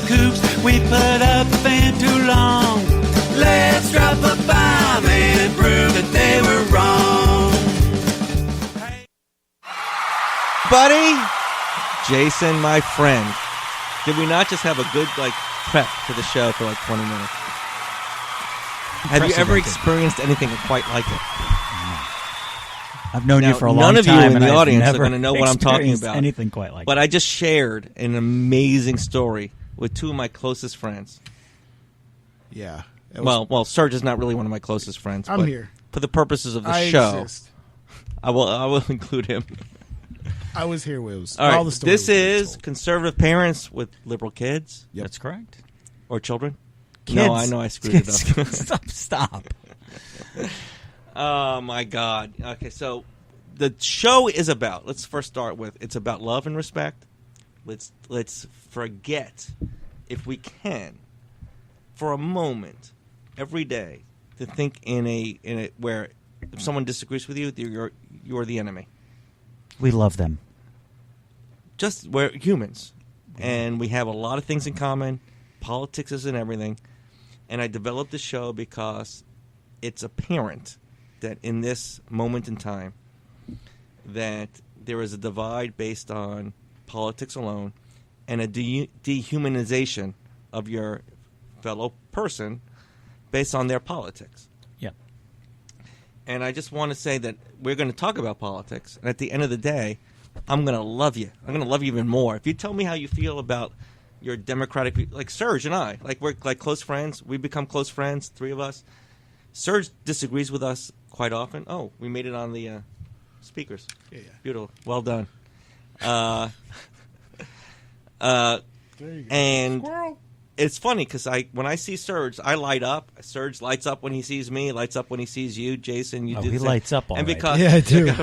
coops we put up in too long. Let's drop a bomb and prove that they were wrong. Buddy, Jason, my friend, did we not just have a good prep to the show for 20 minutes? Have you ever experienced anything quite like it? I've known you for a long time. None of you in the audience are going to know what I'm talking about. Anything quite like but that. I just shared an amazing story with two of my closest friends. Yeah. Well, Serge is not really one of my closest friends. I'm here. For the purposes of the I show, exist. I will include him. I was here with it. All right, the story this is conservative parents with liberal kids. Yep. That's correct. Or children. Kids. No, I know I screwed it up. Stop. Oh, my God. Okay, so the show is about, let's first start with, it's about love and respect. Let's forget, if we can, for a moment, every day, to think in a where if someone disagrees with you, you're the enemy. We love them. Just we're humans, and we have a lot of things in common. Politics isn't everything. And I developed the show because it's apparent that in this moment in time that there is a divide based on politics alone and a dehumanization of your fellow person based on their politics. Yeah. And I just want to say that we're going to talk about politics, and at the end of the day, I'm going to love you. I'm going to love you even more. If you tell me how you feel about your Democratic, like Serge and I, we're close friends. We become close friends, three of us. Serge disagrees with us quite often. Oh, we made it on the speakers. Yeah. Beautiful. Well done. There you go. And Squirrel. it's funny because when I see Serge, I light up. Serge lights up when he sees me. Lights up when he sees you, Jason. You do. He lights up all and right. because Yeah, I do.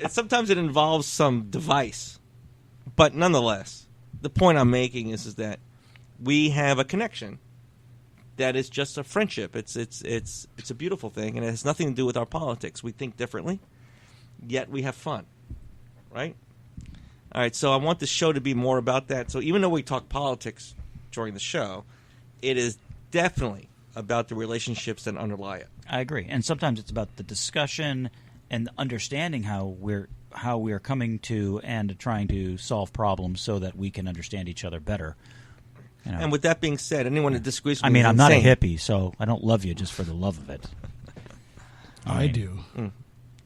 sometimes it involves some device, but nonetheless, the point I'm making is that we have a connection that is just a friendship. It's a beautiful thing, and it has nothing to do with our politics. We think differently, yet we have fun, right? All right, so I want the show to be more about that. So even though we talk politics during the show, it is definitely about the relationships that underlie it. I agree. And sometimes it's about the discussion and understanding how we're coming to and trying to solve problems so that we can understand each other better. You know. And with that being said, anyone that disagrees with I mean, me is I'm not a insane. hippie, so I don't love you just for the love of it. I do.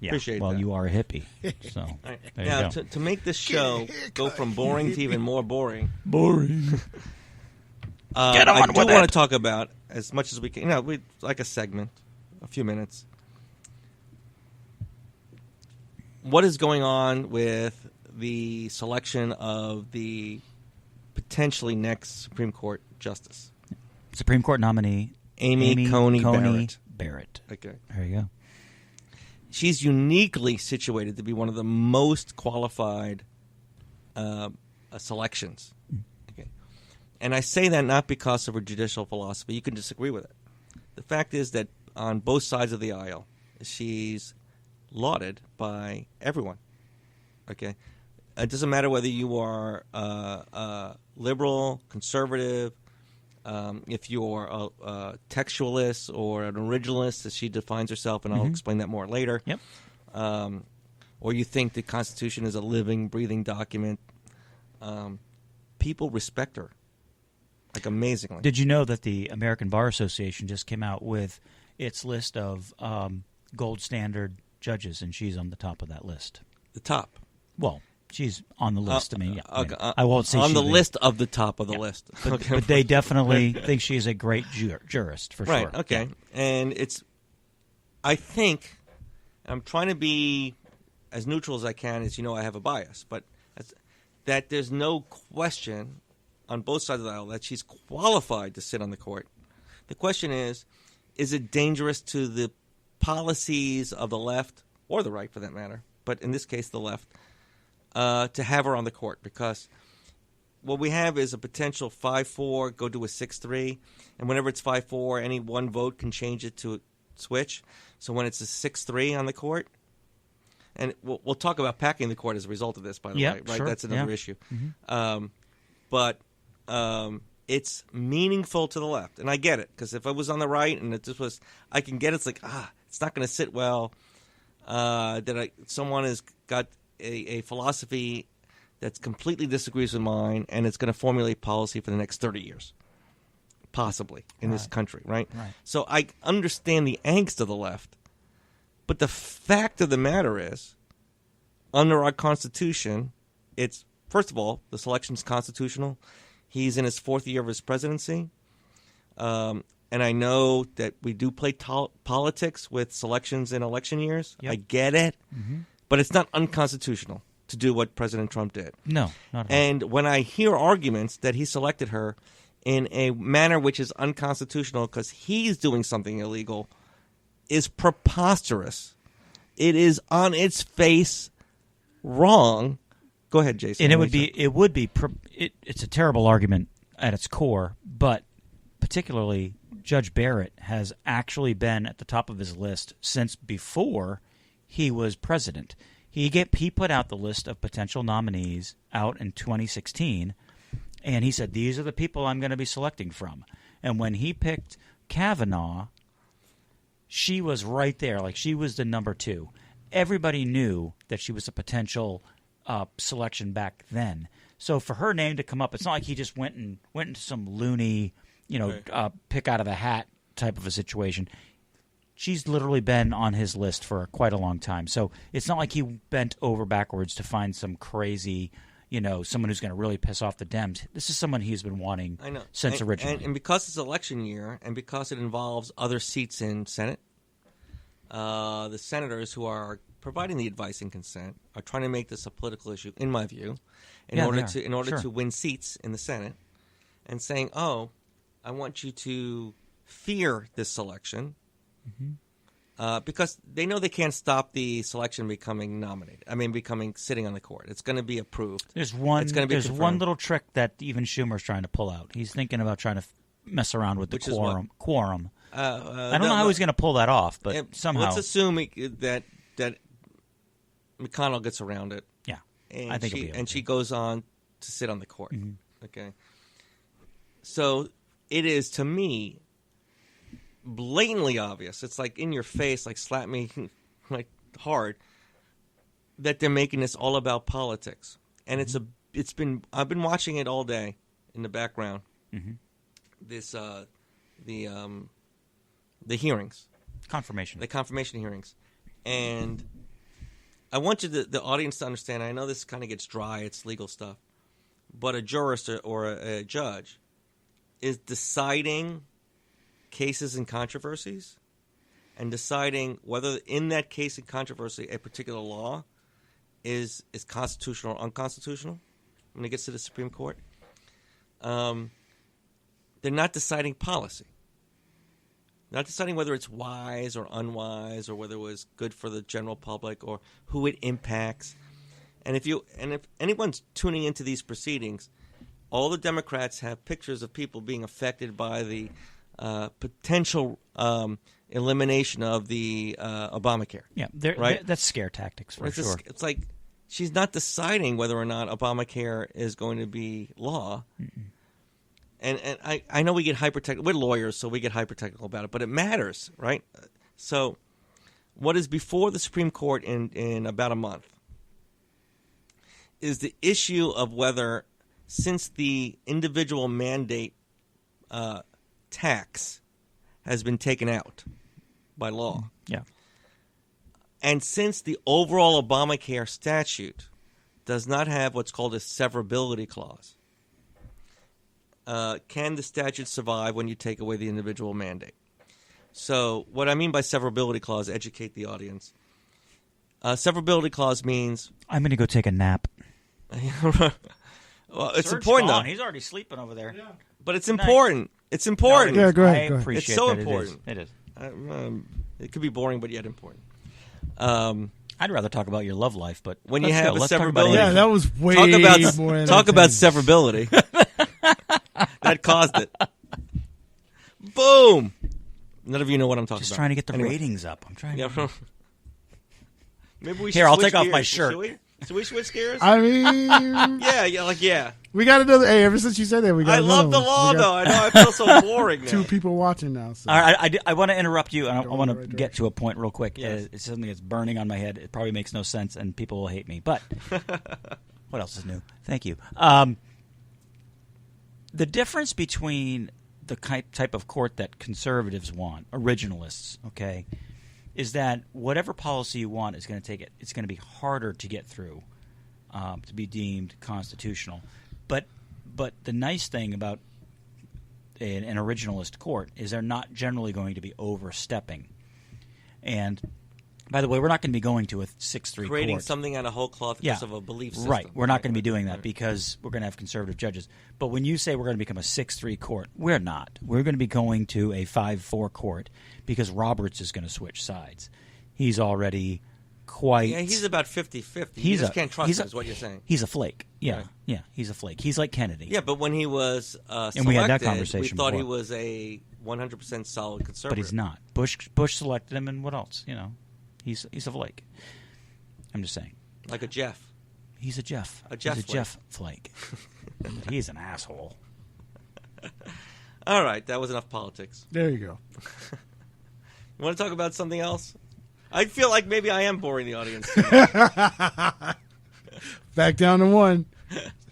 Yeah. Appreciate well, that. you are a hippie, so All right. there Now, you go. to make this show go from boring to even more boring, Boring. Get on I do with want it. to talk about, as much as we can, we like a segment, a few minutes, what is going on with the selection of the potentially next Supreme Court justice? Supreme Court nominee Amy Coney Barrett. Okay. There you go. She's uniquely situated to be one of the most qualified selections. Okay. And I say that not because of her judicial philosophy. You can disagree with it. The fact is that on both sides of the aisle, she's lauded by everyone. Okay. It doesn't matter whether you are liberal, conservative, if you're a textualist or an originalist, as she defines herself, and I'll explain that more later. Yep. Or you think the Constitution is a living, breathing document. People respect her, amazingly. Did you know that the American Bar Association just came out with its list of gold standard judges, and she's on the top of that list? The top. Well, she's on the list. I Okay. I won't say on she's the list of the top of the list. but they definitely think she's a great jurist for Right, sure. okay. And I think, I'm trying to be as neutral as I can, as you know I have a bias, but that there's no question on both sides of the aisle that she's qualified to sit on the court. The question is it dangerous to the policies of the left, or the right for that matter, but in this case the left, to have her on the court? Because what we have is a potential 5-4, go to a 6-3, and whenever it's 5-4, any one vote can change it to a switch. So when it's a 6-3 on the court, and we'll talk about packing the court as a result of this, by the way, right? Sure. That's another issue. But it's meaningful to the left, and I get it, because if I was on the right and it just was, I can get it. It's like, it's not going to sit well that someone has got a philosophy that completely disagrees with mine, and it's going to formulate policy for the next 30 years, possibly, in this country, right? So I understand the angst of the left, but the fact of the matter is, under our Constitution, it's, first of all, the selection's constitutional. He's in his 4th year of his presidency. And I know that we do play politics with selections in election years. Yep. I get it. But it's not unconstitutional to do what President Trump did. No, not at all. And when I hear arguments that he selected her in a manner which is unconstitutional because he's doing something illegal, is preposterous. It is on its face wrong. Go ahead, Jason. And it's a terrible argument at its core, but particularly Judge Barrett has actually been at the top of his list since before he was president. He put out the list of potential nominees out in 2016, and he said, these are the people I'm going to be selecting from. And when he picked Kavanaugh, she was right there, like she was the number 2. Everybody knew that she was a potential selection back then. So for her name to come up, it's not like he just went into some loony, pick out of the hat type of a situation. She's literally been on his list for quite a long time. So it's not like he bent over backwards to find some crazy, someone who's going to really piss off the Dems. This is someone he's been wanting since originally. And because it's election year, and because it involves other seats in Senate, the senators who are providing the advice and consent are trying to make this a political issue, in my view, in order to win seats in the Senate, and saying, I want you to fear this selection, because they know they can't stop the selection becoming sitting on the court. It's going to be approved. There's one little trick that even Schumer's trying to pull out. He's thinking about trying to mess around with the quorum. I don't know how he's going to pull that off, but somehow. Let's assume that McConnell gets around it. Yeah, and I think she goes on to sit on the court. Okay, so it is, to me, blatantly obvious. It's like in your face, like slap me like hard, that they're making this all about politics. And I've been watching it all day in the background. The hearings, the confirmation hearings, and I want the audience to understand. I know this kind of gets dry; it's legal stuff, but a jurist or a judge is deciding cases and controversies, and deciding whether in that case and controversy a particular law is constitutional or unconstitutional. When it gets to the Supreme Court, they're not deciding policy. Not deciding whether it's wise or unwise, or whether it was good for the general public, or who it impacts. And if anyone's tuning into these proceedings, all the Democrats have pictures of people being affected by the potential elimination of the Obamacare. Yeah, right? That's scare tactics for sure. It's like she's not deciding whether or not Obamacare is going to be law. And I know we get hyper-technical. We're lawyers, so we get hyper-technical about it, but it matters, right? So what is before the Supreme Court in about a month is the issue of whether, since the individual mandate tax has been taken out by law, and since the overall Obamacare statute does not have what's called a severability clause, can the statute survive when you take away the individual mandate? So what I mean by severability clause, educate the audience. Severability clause means... I'm going to go take a nap. Well, it's important, though. He's already sleeping over there. Yeah. But it's important. It's important. Yeah, go ahead. I appreciate it's so that important. It is. It could be boring, but yet important. I'd rather talk about your love life, but when you have a severability... Yeah, that was way more Talk about severability. That caused it. Boom! None of you know what I'm talking about. Just trying to get the ratings up. I'm trying to... Maybe we should Here, I'll switch take off my gears. shirt. Should we switch gears? I mean, yeah. we got another. Hey, ever since you said that, we got. I love the another one. law, We got though. I know I feel so boring now. 2 people watching now. So. All right, I want to interrupt you, and I Going want in to the right get to a point real quick. Yes. It's something that's burning on my head. It probably makes no sense, and people will hate me. But what else is new? Thank you. The difference between the type of court that conservatives want, originalists, okay, is that whatever policy you want is going to take it. It's going to be harder to get through to be deemed constitutional. But the nice thing about an originalist court is they're not generally going to be overstepping. And by the way, we're not going to be going to a 6-3 Creating court. something out of whole cloth because of a belief system. Right. We're not going to be doing that because we're going to have conservative judges. But when you say we're going to become a 6-3 court, we're not. We're going to be going to a 5-4 court because Roberts is going to switch sides. He's already quite... Yeah, he's about 50-50. You just can't trust him is what you're saying. He's a flake. Yeah, Right. yeah, he's a flake. He's like Kennedy. Yeah, but when he was selected, And we had that conversation we thought he before. was a 100% solid conservative. But he's not. Bush selected him, and what else? You know, he's a flake. I'm just saying. Like a Jeff. He's a Jeff. A Jeff He's a flake. Jeff flake. He's an asshole. All right, that was enough politics. There you go. You want to talk about something else? I feel like maybe I am boring the audience. Back down to 1.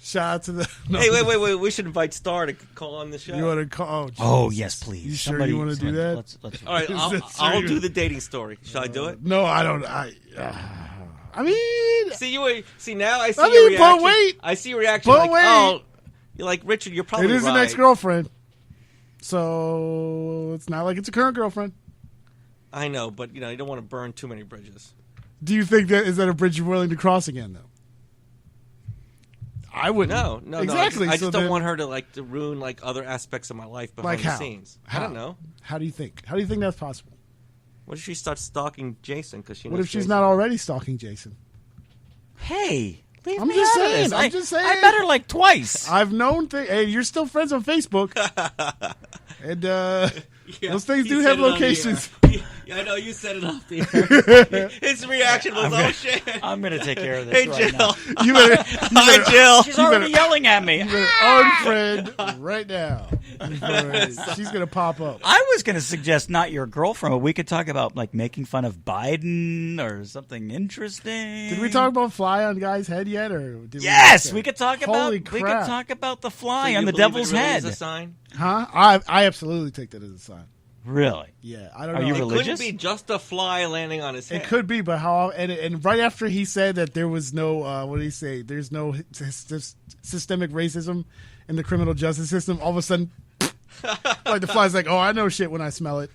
Shout out to the. No. Hey, wait. We should invite Star to call on the show. You want to call? Oh, Jesus. yes, please. You sure you want to do that? Let's All right, Is that I'll serious? do the dating story. Shall I do it? No, I don't. I mean, See now I see I your mean, but reaction. wait. I see your reaction. But Like, wait. oh, you're like Richard. You're probably it is right. an ex-girlfriend, so it's not like it's a current girlfriend. I know, but you don't want to burn too many bridges. Do you think that is that a bridge you're willing to cross again, though? I wouldn't. No. Exactly. I so just don't then- want her to ruin like other aspects of my life behind Like the how? scenes. How? I don't know. How do you think? How do you think that's possible? What if she starts stalking Jason because she? What knows if she's Jason? not already stalking Jason? Hey, leave I'm me just out of saying, this. I'm just saying. I met her like twice. I've known things. Hey, you're still friends on Facebook, and Yeah, those things he do said have it on the locations. air. Yeah, I know you said it off the air. His reaction was, "Oh shit!" I'm going to take care of this Hey right Jill. now. You better, Hi Jill. She's already yelling at me. unfriend right now. She's gonna pop up. I was going to suggest not your girlfriend, but we could talk about like making fun of Biden or something interesting. Did we talk about fly on guy's head yet, or did Yes, we we could talk Holy about. We crap. could talk about the So fly you on the believe devil's it really head. is a sign? Huh? I absolutely take that as a sign. Really? Yeah, I don't Are know. you It religious? couldn't be just a fly landing on his head. It could be, but how? And right after he said that there was no, what did he say? There's no systemic racism in the criminal justice system. All of a sudden, like the fly's like, oh, I know shit when I smell it,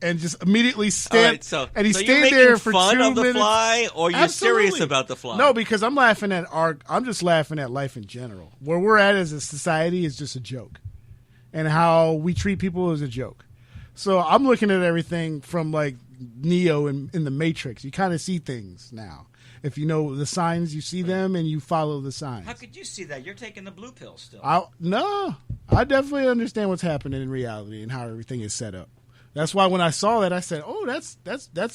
and just immediately stand. All right, so and he so stayed you're making there for fun 2 of the minutes. fly, or you're Absolutely. serious about the fly? No, because I'm laughing at I'm just laughing at life in general. Where we're at as a society is just a joke, and how we treat people is a joke. So I'm looking at everything from like Neo in the Matrix. You kind of see things now. If you know the signs, you see them and you follow the signs. How could you see that? You're taking the blue pill still. No, I definitely understand what's happening in reality and how everything is set up. That's why when I saw that, I said, "Oh, that's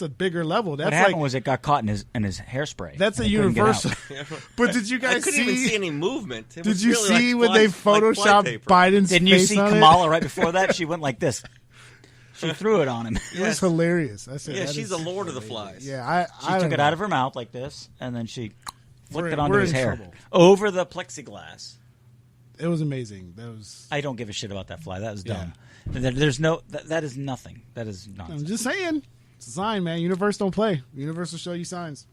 a bigger level." That's what happened like was it got caught in his hairspray. that's a and it couldn't get out. universal. But did you guys I couldn't even see any movement. It Did was you really see like when they fly photoshopped paper. Biden's Didn't you face see on Kamala right before that? She went like this. She threw it on him. It was Yes. hilarious. I said, Yeah, that she's is the Lord of the Flies. Yeah, She I took don't it know. out of her mouth like this, and then she flicked We're- it onto we're his in hair trouble. over the plexiglass. It was amazing. That was. I don't give a shit about that fly. That was Yeah. dumb. There's no. That is nothing. That is nonsense. I'm just saying. It's a sign, man. Universe don't play. Universe will show you signs.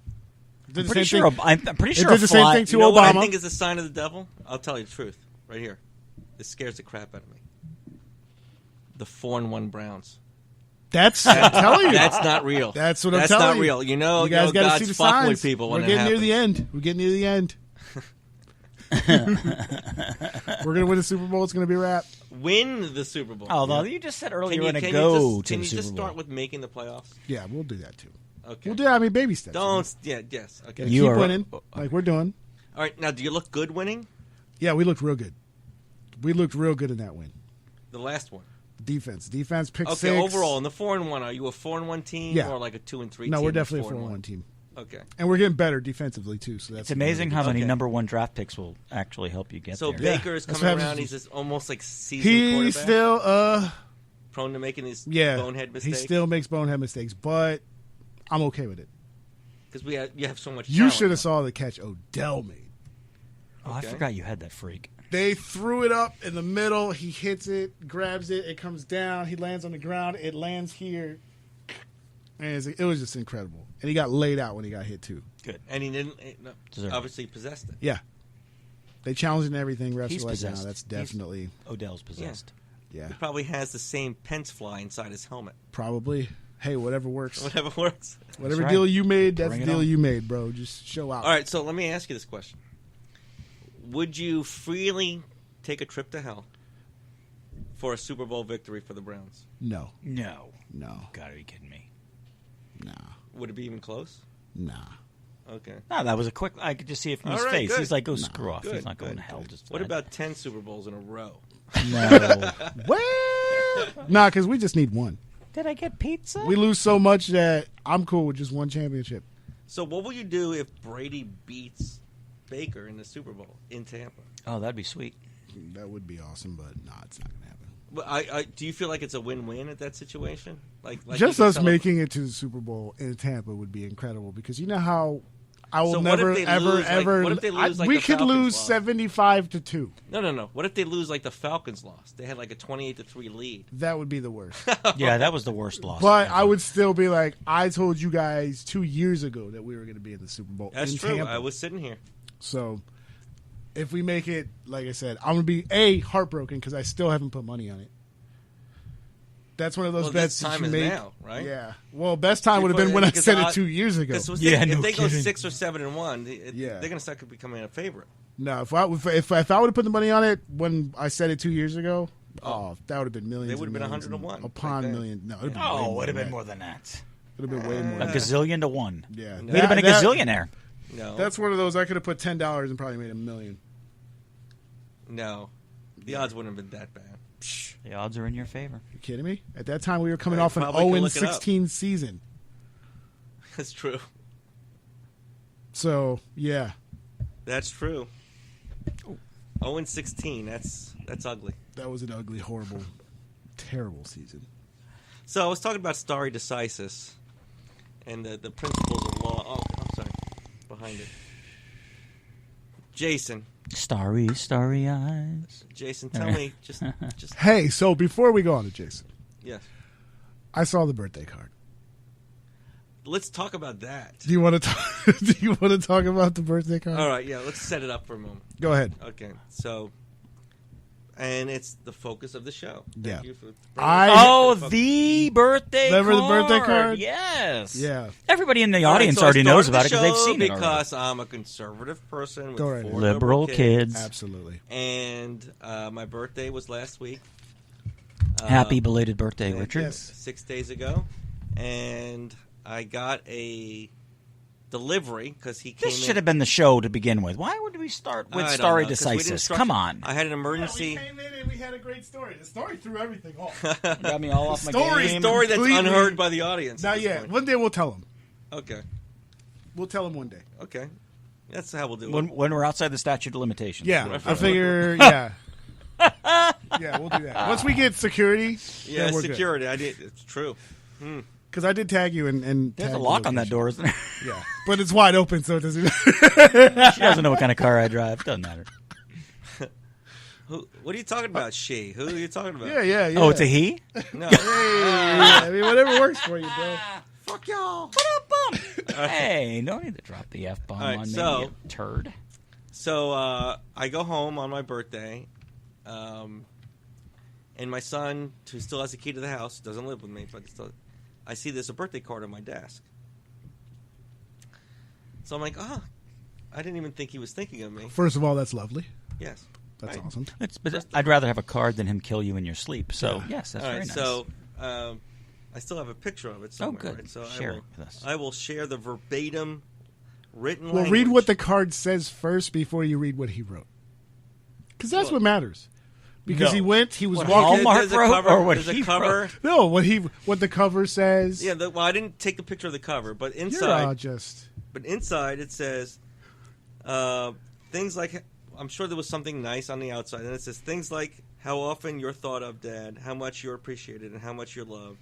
Did I'm the pretty same sure. thing. I'm pretty sure did a the same fly. thing to You know what I Obama. think is a sign of the devil? I'll tell you the truth. Right here. This scares the crap out of me. The 4-1 Browns. That's I'm telling you. That's not real. That's what I'm That's telling not you. real. You know, You guys got to God's see the fucking signs. with people when We're it getting near the happens. end. We're getting near the end. We're gonna win the Super Bowl. It's gonna be a wrap. Win the Super Bowl. Although you just said earlier Can you're you, going to can go you to just, can the you Super just Bowl. start with making the playoffs? Yeah, we'll do that too. Okay. We'll do. I mean, baby steps. Don't. Yeah. Yes. Okay. You keep are- winning like we're doing. All right. Now, do you look good winning? Yeah, we looked real good. We looked real good in that win. The last one. Defense pick Okay. six. Overall, in the 4-1, are you a 4-1 team Yeah. or like a 2-3 team? No, we're that's definitely a 4-1? 4-1 team. Okay. And we're getting better defensively, too. So that's It's amazing how many Okay. number one draft picks will actually help you get So there. Baker is that's coming what around. happens. He's just almost like seasoned He quarterback. still, Prone to making these yeah. bonehead mistakes. He still makes bonehead mistakes, but I'm okay with it. Because you have so much You talent. should have saw the catch Odell made. Oh, I Okay. forgot you had that freak. They threw it up in the middle. He hits it, grabs it. It comes down. He lands on the ground. It lands here. And it was just incredible. And he got laid out when he got hit, too. Good. And he didn't, Deserved it. obviously possessed it. Yeah. They challenged and everything. Refs He's were like, possessed. "No, that's definitely, Odell's possessed. yeah, He probably has the same Pence fly inside his helmet. probably. Hey, whatever works. Whatever works. Whatever right. deal you made, that's Bring the it deal on. you made, bro. Just show out. All right, so let me ask you this question. Would you freely take a trip to hell for a Super Bowl victory for the Browns? No. No. Gotta be kidding me. Nah. Would it be even close? Nah. Okay. No, that was a quick. I could just see it from his All right, face. good. He's like, "Go screw off." good, He's not going good, to hell. Just What about 10 Super Bowls in a row? no? Well, nah, because we just need one. Did I get pizza? We lose so much that I'm cool with just one championship. So what will you do if Brady beats Baker in the Super Bowl in Tampa? Oh, that'd be sweet. That would be awesome, but nah, it's not gonna happen. But do you feel like it's a win-win at that situation? Like Just you can us celebrate- making it to the Super Bowl in Tampa would be incredible because you know how I will So what if never, they ever, lose, like- ever. what if they lose, like we the could Falcons lose lost? 75-2. No. What if they lose like the Falcons lost? They had like a 28-3 lead. That would be the worst. Yeah, that was the worst loss. But ever. I would still be like, I told you guys 2 years ago that we were going to be in the Super Bowl. That's in true. Tampa. I was sitting here. So if we make it, like I said, I'm going to be heartbroken because I still haven't put money on it. That's one of those Well, bets this time that you is make. now, right? Yeah. Well, best time would have been when I Because said it 2 years ago. Because Yeah, if no they go kidding. 6 or 7-1, Yeah. they're going to start becoming a favorite. No, if I would have put the money on it when I said it 2 years ago, that would have been millions. They would have been and millions 101 and upon back then. million. No, it'd Oh, would have been more than that. Would have been way more. A gazillion to one. Yeah, We'd have been a gazillionaire. No. That's one of those. I could have put $10 and probably made $1 million. No. The odds wouldn't have been that bad. The odds are in your favor. You kidding me? At that time, we were coming I off an probably could look it up. 0-16 season. That's true. So yeah, That's true. 0-16. That's ugly. that was an ugly, horrible, terrible season. So I was talking about stare decisis and the principles of law. Oh, I'm sorry. Behind it. Jason, Starry eyes. tell me just Hey, so before we go on to Jason, yes. I saw the birthday card. Let's talk about that. Do you want to talk? Do you want to talk about the birthday card? All right, yeah. Let's set it up for a moment. Go ahead. Okay, so, and it's the focus of the show. Thank Yeah. you for Oh, the birthday Remember card. the birthday card? Yes. Yeah. Everybody in the All right, audience so I already knows started about it the because they've show seen it already. because I'm a conservative person with Go right 4 ahead. Liberal kids. Absolutely. And my birthday was last week. Happy belated birthday, and Richard. yes. 6 days ago. And I got a delivery because he came This in. should have been the show to begin with. Why would we start with I don't stare know, 'cause we didn't decisis? structure- Come on. I had an emergency. Yeah, we came in and we had a great story. The story threw everything off. Got me all off my Story- game. Story that's Completely- unheard by the audience. at Not this yet. point. One day we'll tell him. Okay. We'll tell him one day. Okay. That's how we'll do it. When we're outside the statute of limitations. Yeah, I figure. Yeah, yeah, we'll do that once we get security. Yeah, then we're security. I did. It's true. Because I did tag you and There's tag a the lock on that location. door, isn't there? Yeah, but it's wide open, so it doesn't. She doesn't know what kind of car I drive. Doesn't matter. What are you talking about, she? Who are you talking about? yeah. Oh, it's a he? No. Hey, I mean, whatever works for you, bro. Fuck y'all. What up, bum? Hey, no need to drop the F-bomb All right, on so- me, you turd. So I go home on my birthday, and my son, who still has a key to the house, doesn't live with me, but still, I see there's a birthday card on my desk. So I'm like, I didn't even think he was thinking of me. First of all, that's lovely. Yes. That's Right. awesome. But I'd rather have a card than him kill you in your sleep. So, yes, that's All very right, nice. so I still have a picture of it somewhere. good. Right? So Share it with us. I will share the verbatim written Well, language. read what the card says first before you read what he wrote, because that's Well, what matters. Because No. he was What walking. Hallmark There's a wrote cover, or what there's a he cover. wrote? No, what the cover says. Yeah, well, I didn't take the picture of the cover, but You're inside. just. But inside it says things like, I'm sure there was something nice on the outside, and it says things like how often you're thought of, Dad, how much you're appreciated, and how much you're loved.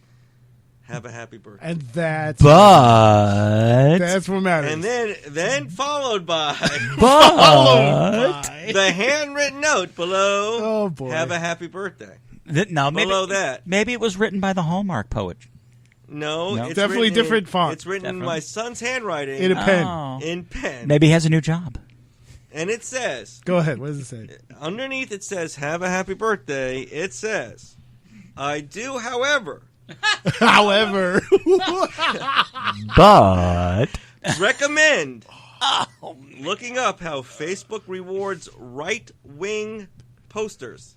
Have a happy birthday. And that's But what matters. And then followed by the handwritten note below. Oh, boy. Have a happy birthday. no, maybe, Below that. maybe it was written by the Hallmark poet. No, No. it's Definitely written different font. It's written in Definitely. my son's handwriting In a pen. Oh. in pen. Maybe he has a new job. And it says, Go ahead. What does it say? underneath it says, have a happy birthday. It says, I do, however, However, But recommend looking up how Facebook rewards right-wing posters.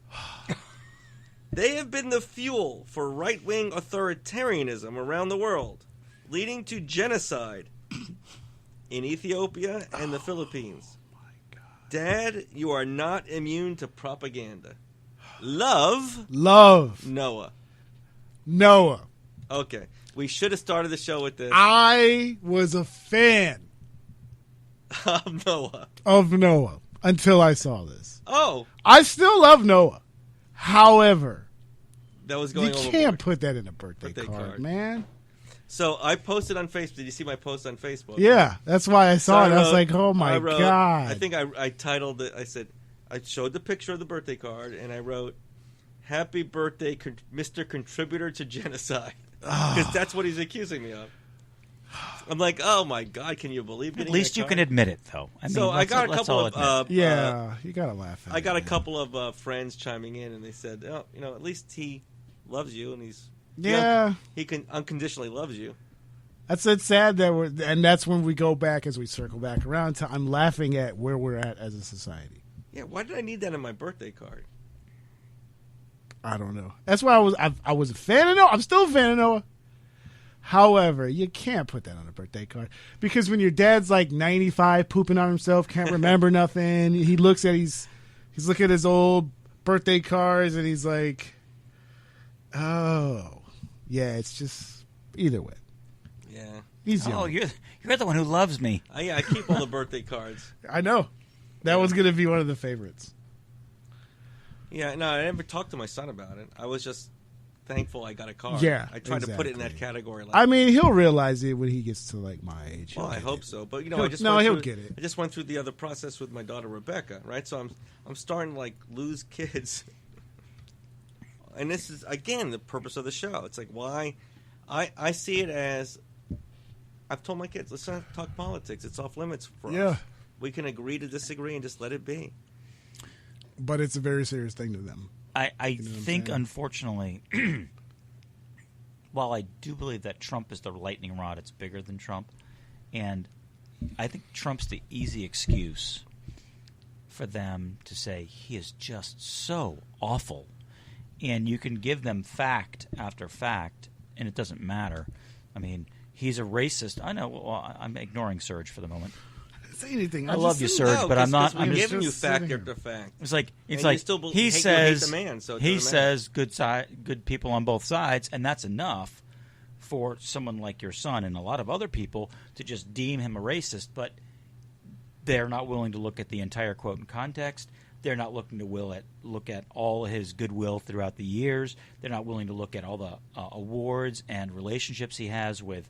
They have been the fuel for right-wing authoritarianism around the world, leading to genocide in Ethiopia and the Philippines. Dad, you are not immune to propaganda. Love, Noah. Noah. Okay, we should have started the show with this. I was a fan Noah. of Noah until I saw this. Oh, I still love Noah. However, that was you going overboard. can't put that in a birthday Birthday card, card. man. So I posted on Facebook. Did you see my post on Facebook? Yeah, that's why I saw it. I was like, oh my wrote, God. I think I titled it. I said, I showed the picture of the birthday card, and I wrote, "Happy birthday, Mr. Contributor to Genocide," because that's what he's accusing me of. I'm like, oh my God, can you believe? at least you can admit it, though. I mean, So I got a couple of yeah, you gotta laugh at I it. got a couple of friends chiming in, and they said, "Oh, at least he loves you, and he's Yeah. he can unconditionally loves you." That's it's sad that and that's when we go back as we circle back around to I'm laughing at where we're at as a society. Yeah, why did I need that in my birthday card? I don't know. That's why I was a fan of Noah. I'm still a fan of Noah. However, you can't put that on a birthday card because when your dad's like 95, pooping on himself, can't remember nothing. He looks at he's looking at his old birthday cards and he's like, oh, yeah, it's just either way. Yeah. He's young. Oh, you're the one who loves me. I keep all the birthday cards. I know. That was going to be one of the favorites. Yeah, no, I never talked to my son about it. I was just thankful I got a card. Yeah, I tried to put it in that exactly. category. Like, I mean, he'll realize it when he gets to like my age. well, He'll I get hope it. so. But He'll get it. I just went through the other process with my daughter Rebecca, right? So I'm starting to like lose kids. And this is again the purpose of the show. It's like why I see it as I've told my kids, let's not talk politics. It's off limits for us. We can agree to disagree and just let it be. But it's a very serious thing to them. I what I'm think, saying? unfortunately, while I do believe that Trump is the lightning rod, it's bigger than Trump. And I think Trump's the easy excuse for them to say he is just so awful. And you can give them fact after fact, and it doesn't matter. I mean, he's a racist. I know. Well, I'm ignoring Serge for the moment. Say anything. I love you, Serge, but I'm not. I'm I'm just giving you fact sitting after fact. It's like And you still he hate says the man, so it he doesn't matter. says good people on both sides, and that's enough for someone like your son and a lot of other people to just deem him a racist. But they're not willing to look at the entire quote in context. They're not looking to look at all his goodwill throughout the years. They're not willing to look at all the awards and relationships he has with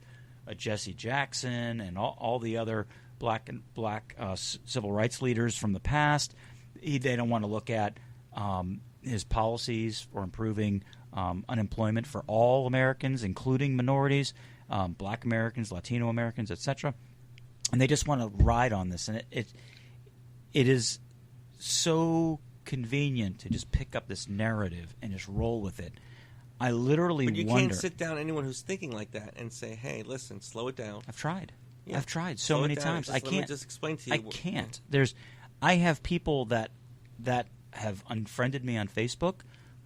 Jesse Jackson and all the other black civil rights leaders from the past. They don't want to look at his policies for improving unemployment for all Americans, including minorities, black Americans, Latino Americans, etc. And they just want to ride on this. And it is so convenient to just pick up this narrative and just roll with it. I literally But you wonder. can't sit down anyone who's thinking like that and say, "Hey, listen, slow it down." I've tried. Yeah. I've tried so Slow it many down. times. Just I let me can't. just explain to you. I can't. I have people that have unfriended me on Facebook.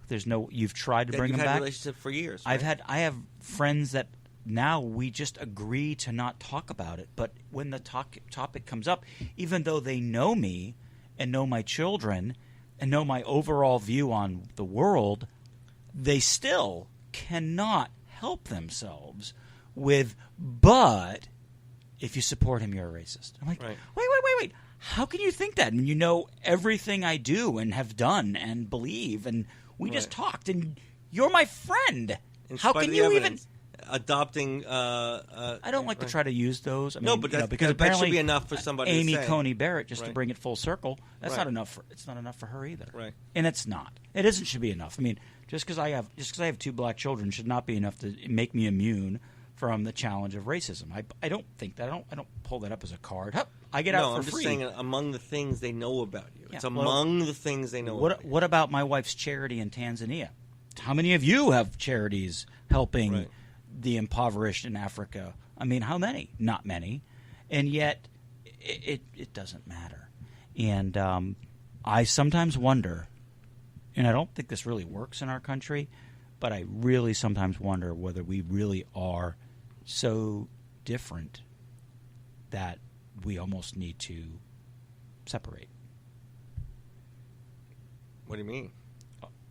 You've tried to That bring you've them had back. a relationship for years. Right? I have friends that now we just agree to not talk about it. But when the topic comes up, even though they know me and know my children and know my overall view on the world, they still cannot help themselves with, but if you support him, you're a racist. I'm like, Right. wait. How can you think that? And you know everything I do and have done and believe, and we just talked, and you're my friend. In How spite can of the you evidence, adopting? I don't like to try to use those. I mean, No, but you know, that- because that should apparently be enough for somebody to Amy say. Coney Barrett, just to Right. bring it full circle, that's Right. not enough. It's not enough for her either. Right. And it's not. It isn't. Should be enough. I mean, just because I have 2 black children should not be enough to make me immune from the challenge of racism. I don't think that. I don't pull that up as a card. Hup, I get out No, for I'm just free. saying among the things they know about you. Yeah, It's well, among the things they know about you. What about my wife's charity in Tanzania? How many of you have charities helping Right. the impoverished in Africa? I mean, how many? Not many. And yet, it doesn't matter. And I sometimes wonder, and I don't think this really works in our country, but I really sometimes wonder whether we really are so different that we almost need to separate. What do you mean?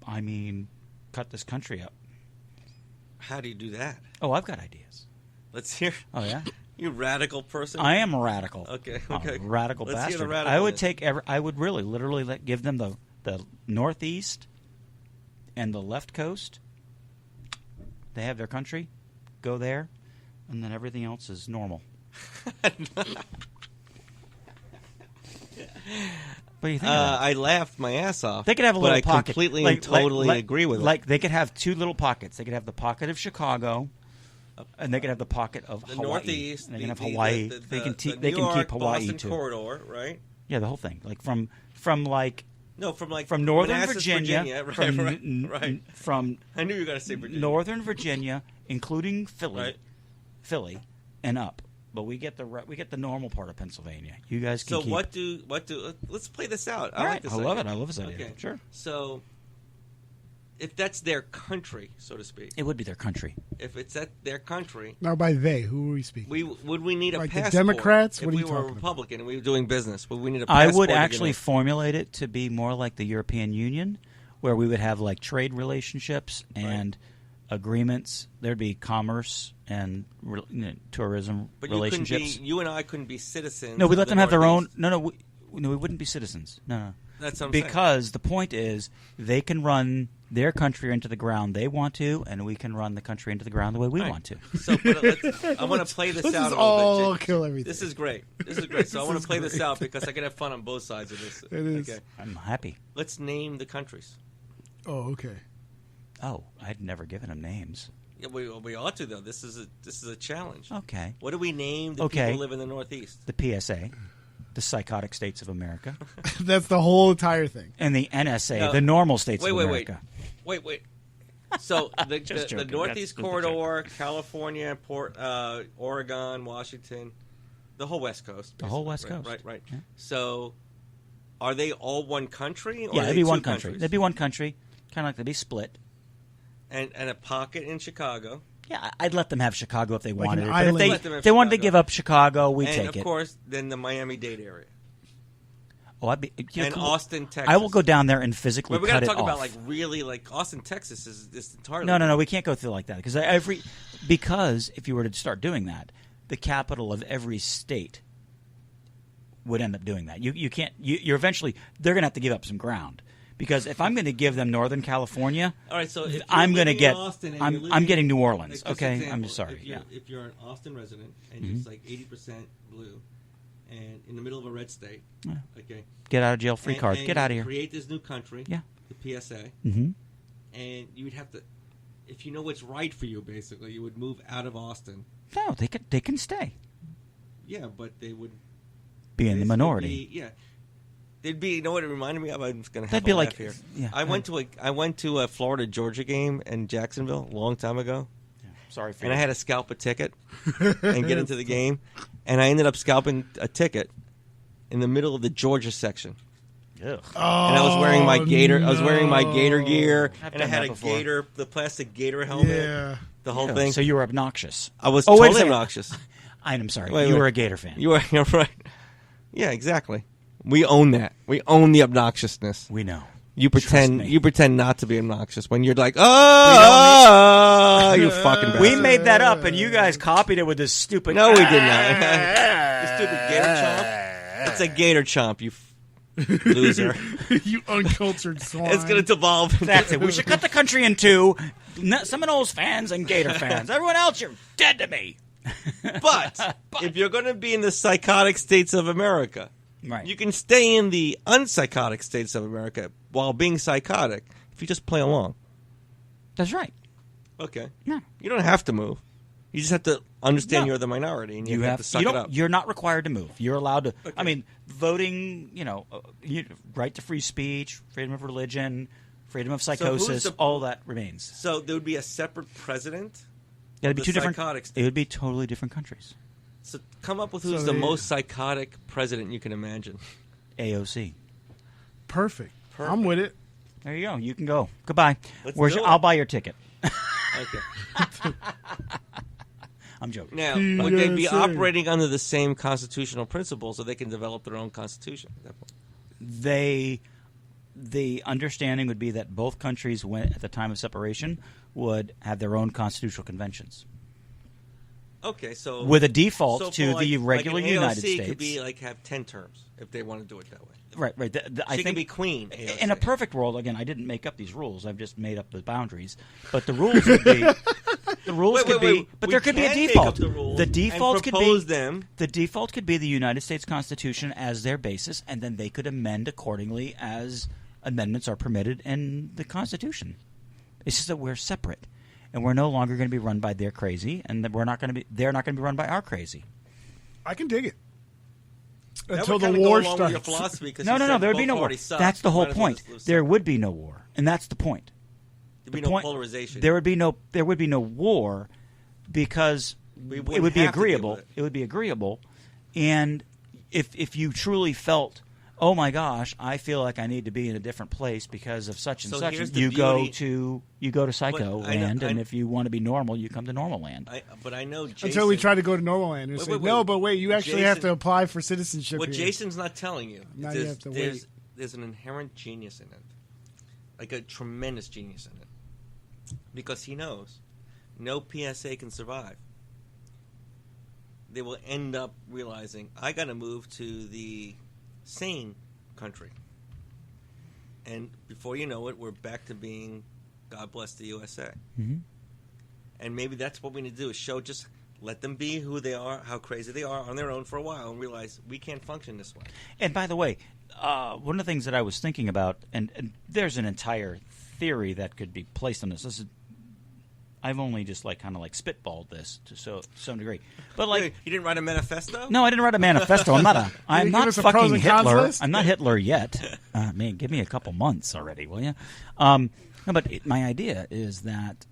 I mean, cut this country up. How do you do that? Oh, I've got ideas. Let's hear. Oh, yeah? You radical person. I am a radical. Okay, I'm okay. a radical Let's hear the bastard. I would radicalness. take I would really, literally give them the Northeast and the left coast. They have their country. Go there. And then everything else is normal. What do you think of that? I laughed my ass off. They could have a but little I pocket. completely and totally agree with it. Like they could have 2 little pockets. They could have the pocket of Chicago, and they could have the pocket of the Hawaii. Northeast. And they can have the- Hawaii. The, they can the they New can York, keep Hawaii Boston too. corridor, right? Yeah, the whole thing. Like from like No, from like from Northern Manassas, Virginia, right, from right. from I knew you were going to say Virginia. Northern Virginia, including Right. Philly, and up. But we get the normal part of Pennsylvania. You guys can So keep. what do let's play this out. All I right, like this. I love idea. it. I love this idea. Okay. Sure. So if that's their country, so to speak, It would be their country. if it's at their country, Now, by they, who are we speaking? would we need a Like the passport? Democrats? If What are we you were a talking about? Republican and we were doing business, would we need a I passport? would to get actually in? formulate it to be more like the European Union, where we would have like trade relationships and agreements. There'd be commerce and tourism But relationships. you and I couldn't be citizens. No, we of let the them have their own. Northeast. No, we wouldn't be citizens. No. That's what I'm saying. Because the point is, they can run their country into the ground they want to, and we can run the country into the ground the way we Right. want to. So, but I want to play this Let's out just a little all bit. Jake. kill everything. This is great. So I want is to play this great. out because I can have fun on both sides of this. It is. Okay. I'm happy. Let's name the countries. Oh, okay. Oh, I'd never given them names. Yeah, we ought to though. This is a challenge. Okay. What do we name the Okay. people who live in the Northeast? The PSA, the Psychotic States of America, That's the whole entire thing. and the NSA, No. the Normal States Wait, of wait, America. wait. So the Just joking. Northeast That's the corridor, California, Oregon, Washington, the whole West Coast. The whole basically. West Coast. Right. Yeah. So, are they all one country? Or Yeah, are it'd they be one two country. countries? They'd be one country, kind of like they'd be split. And a pocket in Chicago. Yeah, I'd let them have Chicago if they Like wanted an it. But island. if Let them have they wanted to Chicago. give up Chicago, we'd And take of it. course, then the Miami-Dade area. Oh, I'd be. And Austin, Texas. I will go down there and physically But we cut got to it talk off. about like really like Austin, Texas is entirely. No, we can't go through like that because if you were to start doing that, the capital of every state would end up doing that. You can't. You're eventually they're going to have to give up some ground because if I'm going to give them Northern California, All right, so if you're I'm going to living in get. Austin and you're I'm living- getting New Orleans. like, just Okay, example, I'm sorry. If you're an Austin resident and Mm-hmm. it's like 80% blue, and in the middle of a red state, okay, Get out of jail free card. and Get you out of here. Create this new country, Yeah. the PSA, Mm-hmm. and you would have to, if you know what's right for you, basically, you would move out of Austin. No, they can stay. Yeah, but they would Be in the basically minority. be- yeah. They'd be. You know what it reminded me of? I'm just gonna have That'd a be laugh like- here. yeah, I went to a Florida Georgia game in Jacksonville a long time ago, Sorry for and I had to scalp a ticket and get into the game, and I ended up scalping a ticket in the middle of the Georgia section. Ugh. And I was wearing my gator. I was wearing my no. gator gear, I've and I done had that a before. the plastic gator helmet, Yeah. the whole Yeah, thing. So you were obnoxious. I was Oh, wait a totally second. obnoxious. I'm sorry. Wait, you wait. were a Gator fan. You're right. Yeah, exactly. We own that. We own the obnoxiousness. We know. You Trust pretend me. you pretend not to be obnoxious when you're like, oh, you're fucking bastard. We made that up, and you guys copied it with this stupid. No, we did not. You stupid gator chomp. It's a gator chomp, you loser. You uncultured swine. It's going to devolve. That's it. We should cut the country in two. Seminoles fans and Gator fans. Everyone else, you're dead to me. But if you're going to be in the psychotic states of America, Right. you can stay in the unpsychotic states of America while being psychotic if you just play along. That's right. Okay. Yeah. You don't have to move. You just have to understand No. you're the minority, and you have to suck it up. You're not required to move. You're allowed to. I mean, voting. Right to free speech, freedom of religion, freedom of psychosis. All that remains. So there would be a separate president. It'd be the two different. psychotic states. It would be totally different countries. So come up with who's the most psychotic president you can imagine. AOC. Perfect. I'm with it. There you go. You can go. Goodbye. Let's do it. I'll buy your ticket. Okay. I'm joking. Now, would they be operating under the same constitutional principles so they can develop their own constitution at that point? The understanding would be that both countries, at the time of separation, would have their own constitutional conventions. Okay, so with a default so to for the regular an United AOC States. Could be have 10 terms if they want to do it that way. Right. I She think could be queen. AOC. in a perfect world. Again, I didn't make up these rules. I've just made up the boundaries. But the rules would be the rules could be. But there could be a default. The default could be them. The default could be the United States Constitution as their basis, and then they could amend accordingly as amendments are permitted in the Constitution. It's just that we're separate. And we're no longer going to be run by their crazy, and that they're not going to be run by our crazy. I can dig it. That Until would the go war along with your starts. philosophy, 'cause No. you said There would both be no war. parties suck. That's the You whole might as well point. just lose There some. would be no war, and that's the point. There'd be no polarization. There would be no war because We it wouldn't would be have to deal agreeable. with it. It would be agreeable, and if you truly felt, oh my gosh, I feel like I need to be in a different place because of such and So such, here's the you beauty- go to Psycho But I know- Land, and if you want to be normal, you come to Normal Land. But I know Jason, Until we try to go to Normal Land and Wait, say, wait, no, wait. but wait, you actually have to Jason- apply for citizenship what here. Jason's not telling you Now is you have to wait. there's an inherent genius in it, like a tremendous genius in it, because he knows no PSA can survive. They will end up realizing I got to move to the sane country, and before you know it, we're back to being God bless the USA. Mm-hmm. And maybe that's what we need to do: is just let them be who they are, how crazy they are on their own for a while, and realize we can't function this way. And by the way, one of the things that I was thinking about, and there's an entire theory that could be placed on this. I've only just kind of spitballed this to some degree, but Wait, you didn't write a manifesto? no, I didn't write a manifesto. I'm give not us a pros fucking and cons Hitler. list? I'm not Hitler yet. Man, give me a couple months already, will you? No, but my idea is that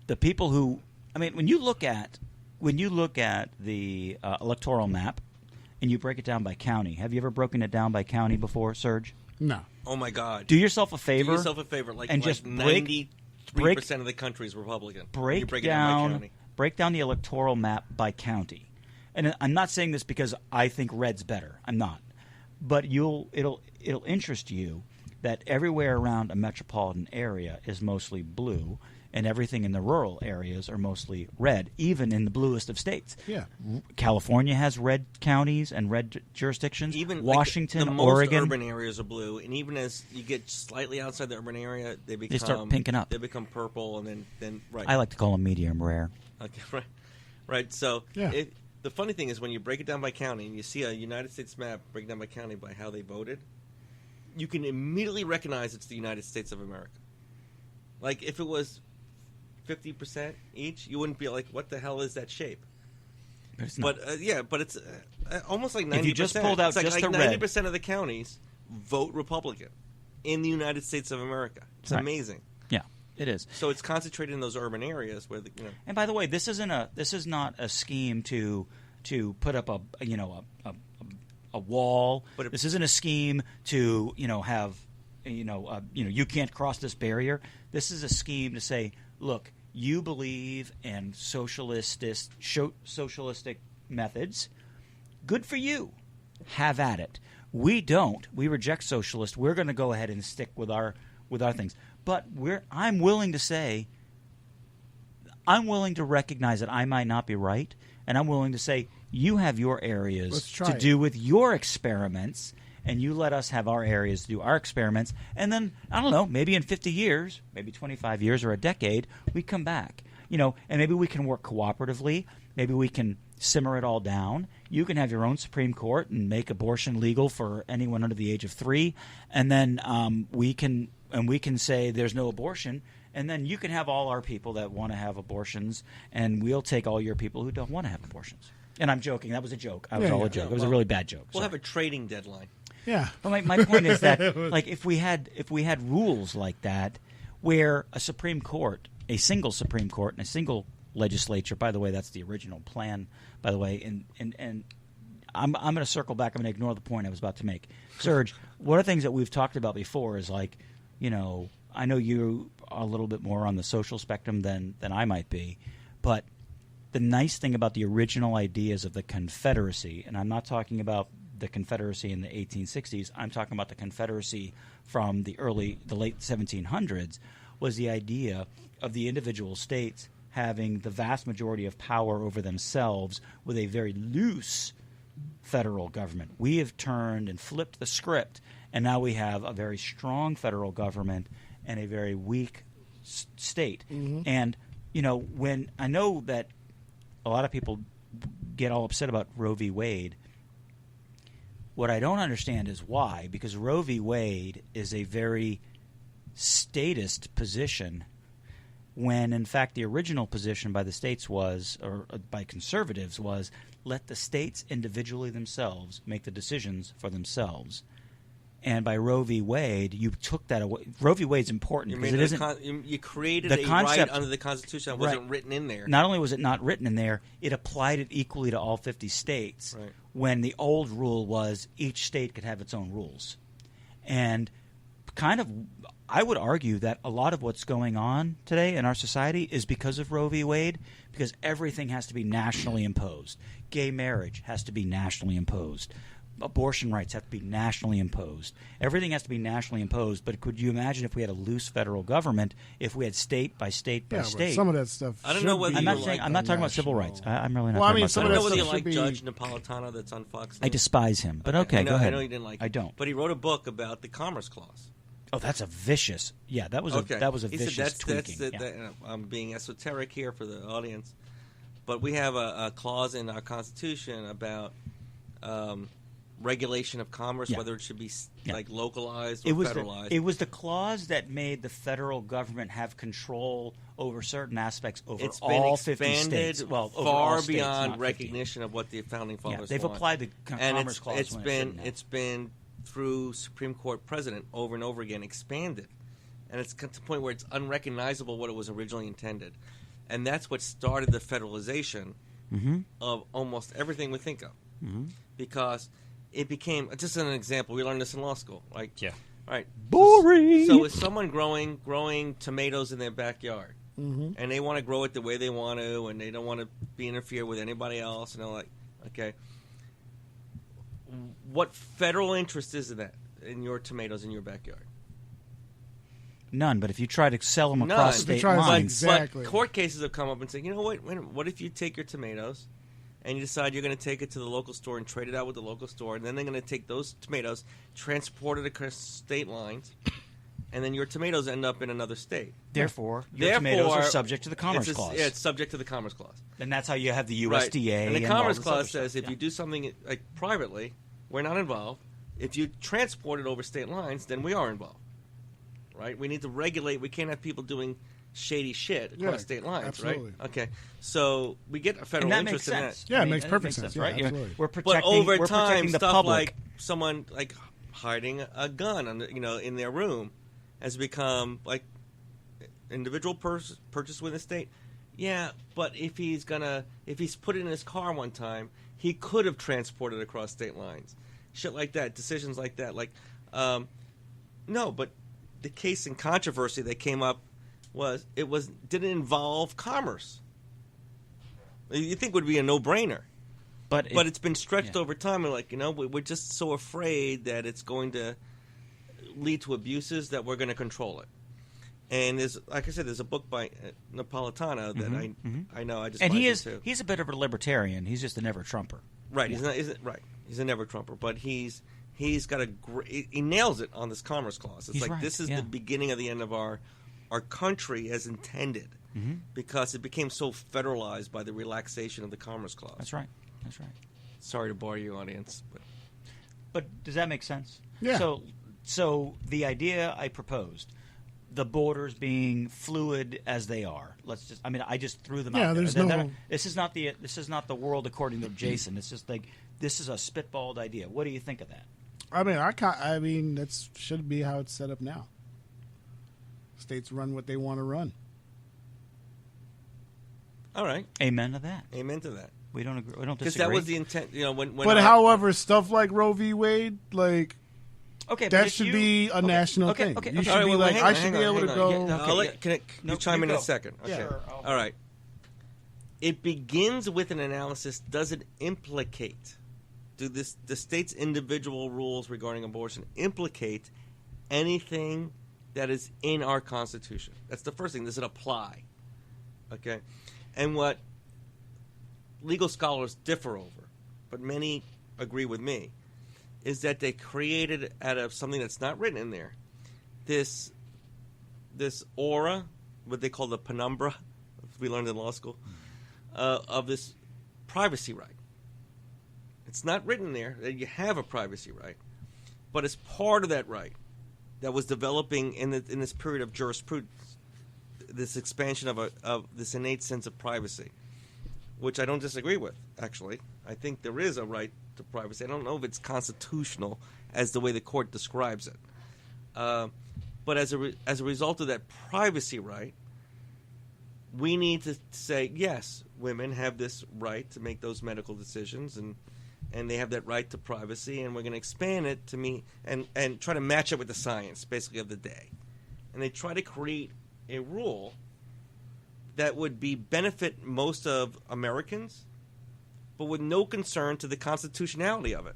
the people who, when you look at the electoral map and you break it down by county, have you ever broken it down by county before, Serge? No. Oh my God! Do yourself a favor. Do yourself a favor, and just 93% of the country is Republican. You break break it down by county. break down the electoral map by county. And I'm not saying this because I think red's better. I'm not. But it'll interest you that everywhere around a metropolitan area is mostly blue, and everything in the rural areas are mostly red, even in the bluest of states. Yeah. California has red counties and red jurisdictions. Even Washington, the most Oregon. urban areas are blue, and even as you get slightly outside the urban area, they start pinking up. They become purple, and then right. I like to call them medium rare. Okay, right. So Yeah. the funny thing is when you break it down by county and you see a United States map break down by county by how they voted, you can immediately recognize it's the United States of America. Like if it was 50% each, you wouldn't be like, "What the hell is that shape?" But it's not. But it's almost like 90%. If you just pulled out it's like, just like the red. 90% of the counties vote Republican in the United States of America. It's Right. amazing. Yeah, it is. So it's concentrated in those urban areas where And by the way, this is not a scheme to put up a wall. But This isn't a scheme to have you can't cross this barrier. This is a scheme to say, look, you believe in socialistic methods. Good for you. Have at it. We don't. We reject socialists. We're going to go ahead and stick with our things. But I'm willing to say, I'm willing to recognize that I might not be right, and I'm willing to say, you have your areas to do with your experiments, and you let us have our areas to do our experiments, and then, I don't know, maybe in 50 years, maybe 25 years or a decade, we come back. And maybe we can work cooperatively. Maybe we can simmer it all down. You can have your own Supreme Court and make abortion legal for anyone under the age of 3, and then we can say there's no abortion, and then you can have all our people that want to have abortions, and we'll take all your people who don't want to have abortions. And I'm joking. That was a joke. It was a really bad joke. We'll have a trading deadline. Yeah. But my point is that, like, if we had rules like that, where a Supreme Court, a single Supreme Court, and a single legislature. By the way, that's the original plan. By the way, and I'm going to circle back. I'm going to ignore the point I was about to make. Serge, one of the things that we've talked about before is, like, I know you are a little bit more on the social spectrum than I might be, but the nice thing about the original ideas of the Confederacy, and I'm not talking about the Confederacy in the 1860s, I'm talking about the Confederacy from the late 1700s, was the idea of the individual states having the vast majority of power over themselves with a very loose federal government. We have turned and flipped the script, and now we have a very strong federal government and a very weak state. Mm-hmm. And, when I know that a lot of people get all upset about Roe v. Wade, what I don't understand is why, because Roe v. Wade is a very statist position when, in fact, the original position by the states was, or by conservatives was, let the states individually themselves make the decisions for themselves. And by Roe v. Wade, you took that away. Roe v. Wade's important because it isn't. You created a right under the Constitution that wasn't written in there. Not only was it not written in there, it applied it equally to all 50 states. Right. When the old rule was each state could have its own rules, and kind of, I would argue that a lot of what's going on today in our society is because of Roe v. Wade, because everything has to be nationally imposed. Gay marriage has to be nationally imposed. Abortion rights have to be nationally imposed. Everything has to be nationally imposed. But could you imagine if we had a loose federal government, if we had state by state by state? Some of that stuff. I don't know whether I'm not talking about civil rights. I'm really not. Well, talking about I don't know whether you stuff like should Judge Napolitano that's on Fox News. I despise him, but okay, go ahead. I know you didn't like him. I don't. But he wrote a book about the Commerce Clause. Oh, that's a vicious. Yeah, that was a He vicious said tweaking. I'm being esoteric here for the audience, but we have a clause in our Constitution about regulation of commerce, whether it should be like localized or federalized. It was the clause that made the federal government have control over certain aspects over all 50 states. Well, over all far states, beyond recognition of what the founding fathers they've want. applied the Commerce Clause. It's been through Supreme Court precedent over and over again expanded, and it's to the point where it's unrecognizable what it was originally intended, and that's what started the federalization of almost everything we think of, because it became, just an example, we learned this in law school, right? Boring. So is someone growing tomatoes in their backyard, and they want to grow it the way they want to, and they don't want to be interfered with anybody else, and they're like, okay, what federal interest is in that, in your tomatoes in your backyard? None, but if you try to sell them across state lines. Exactly. But court cases have come up and said, you know what, what if you take your tomatoes and you decide you're going to take it to the local store and trade it out with the local store, and then they're going to take those tomatoes, transport it across state lines, and then your tomatoes end up in another state. Therefore, your tomatoes are subject to the Commerce Clause. Yeah, it's subject to the Commerce Clause. And that's how you have the USDA. Right. And the Commerce Clause says if you do something like privately, we're not involved. If you transport it over state lines, then we are involved. Right? We need to regulate. We can't have people doing shady shit across state lines, absolutely. right? Okay. So we get a federal interest in that. Yeah, it makes perfect sense. Right? Absolutely. We're protecting, but over we're time, protecting the stuff public. like someone like hiding a gun on in their room has become like individual purchase with the state. Yeah, but if he's put it in his car one time, he could have transported across state lines. Shit like that, decisions like that. Like, no, but the case in controversy that came up didn't involve commerce. You think would be a no-brainer, but it's been stretched over time. And like we're just so afraid that it's going to lead to abuses that we're going to control it. And there's, like I said, there's a book by Napolitano that I know. I just and too. he's a bit of a libertarian. He's just a never Trumper. Right. He's not. Right. He's a never Trumper, but he's got a great. He nails it on this Commerce Clause. It's He's like right, this is yeah. the beginning of the end of our country as intended, because it became so federalized by the relaxation of the Commerce Clause. That's right. That's right. Sorry to bore you, audience, But does that make sense? Yeah. So the idea I proposed, the borders being fluid as they are. I just threw them out there. there's no. This is not the world according to Jason. It's just like this is a spitballed idea. What do you think of that? I mean, that should be how it's set up now. States run what they want to run. all right. Amen to that. Amen to that. We don't agree. We don't Because disagree. that was the intent. However, stuff like Roe v. Wade, like okay, that should be a national thing. Okay, you okay. should All right, be well, like, hang I on, should hang be on, able to hang go. on. Yeah, Okay, I'll let, yeah. can I, No, you chime you in in go. a second? Okay. Sure. All right. It begins with an analysis. Does it implicate? Do the state's individual rules regarding abortion implicate anything that is in our Constitution? That's the first thing. Does it apply? Okay. And what legal scholars differ over, but many agree with me, is that they created out of something that's not written in there, this aura, what they call the penumbra, we learned in law school, of this privacy right. It's not written there that you have a privacy right, but it's part of that right that was developing in this period of jurisprudence, this expansion of this innate sense of privacy, which I don't disagree with, actually. I think there is a right to privacy. I don't know if it's constitutional as the way the court describes it. But as a result of that privacy right, we need to say, yes, women have this right to make those medical decisions, and they have that right to privacy, and we're going to expand it to me and try to match it with the science, basically, of the day. And they try to create a rule that would benefit most of Americans, but with no concern to the constitutionality of it.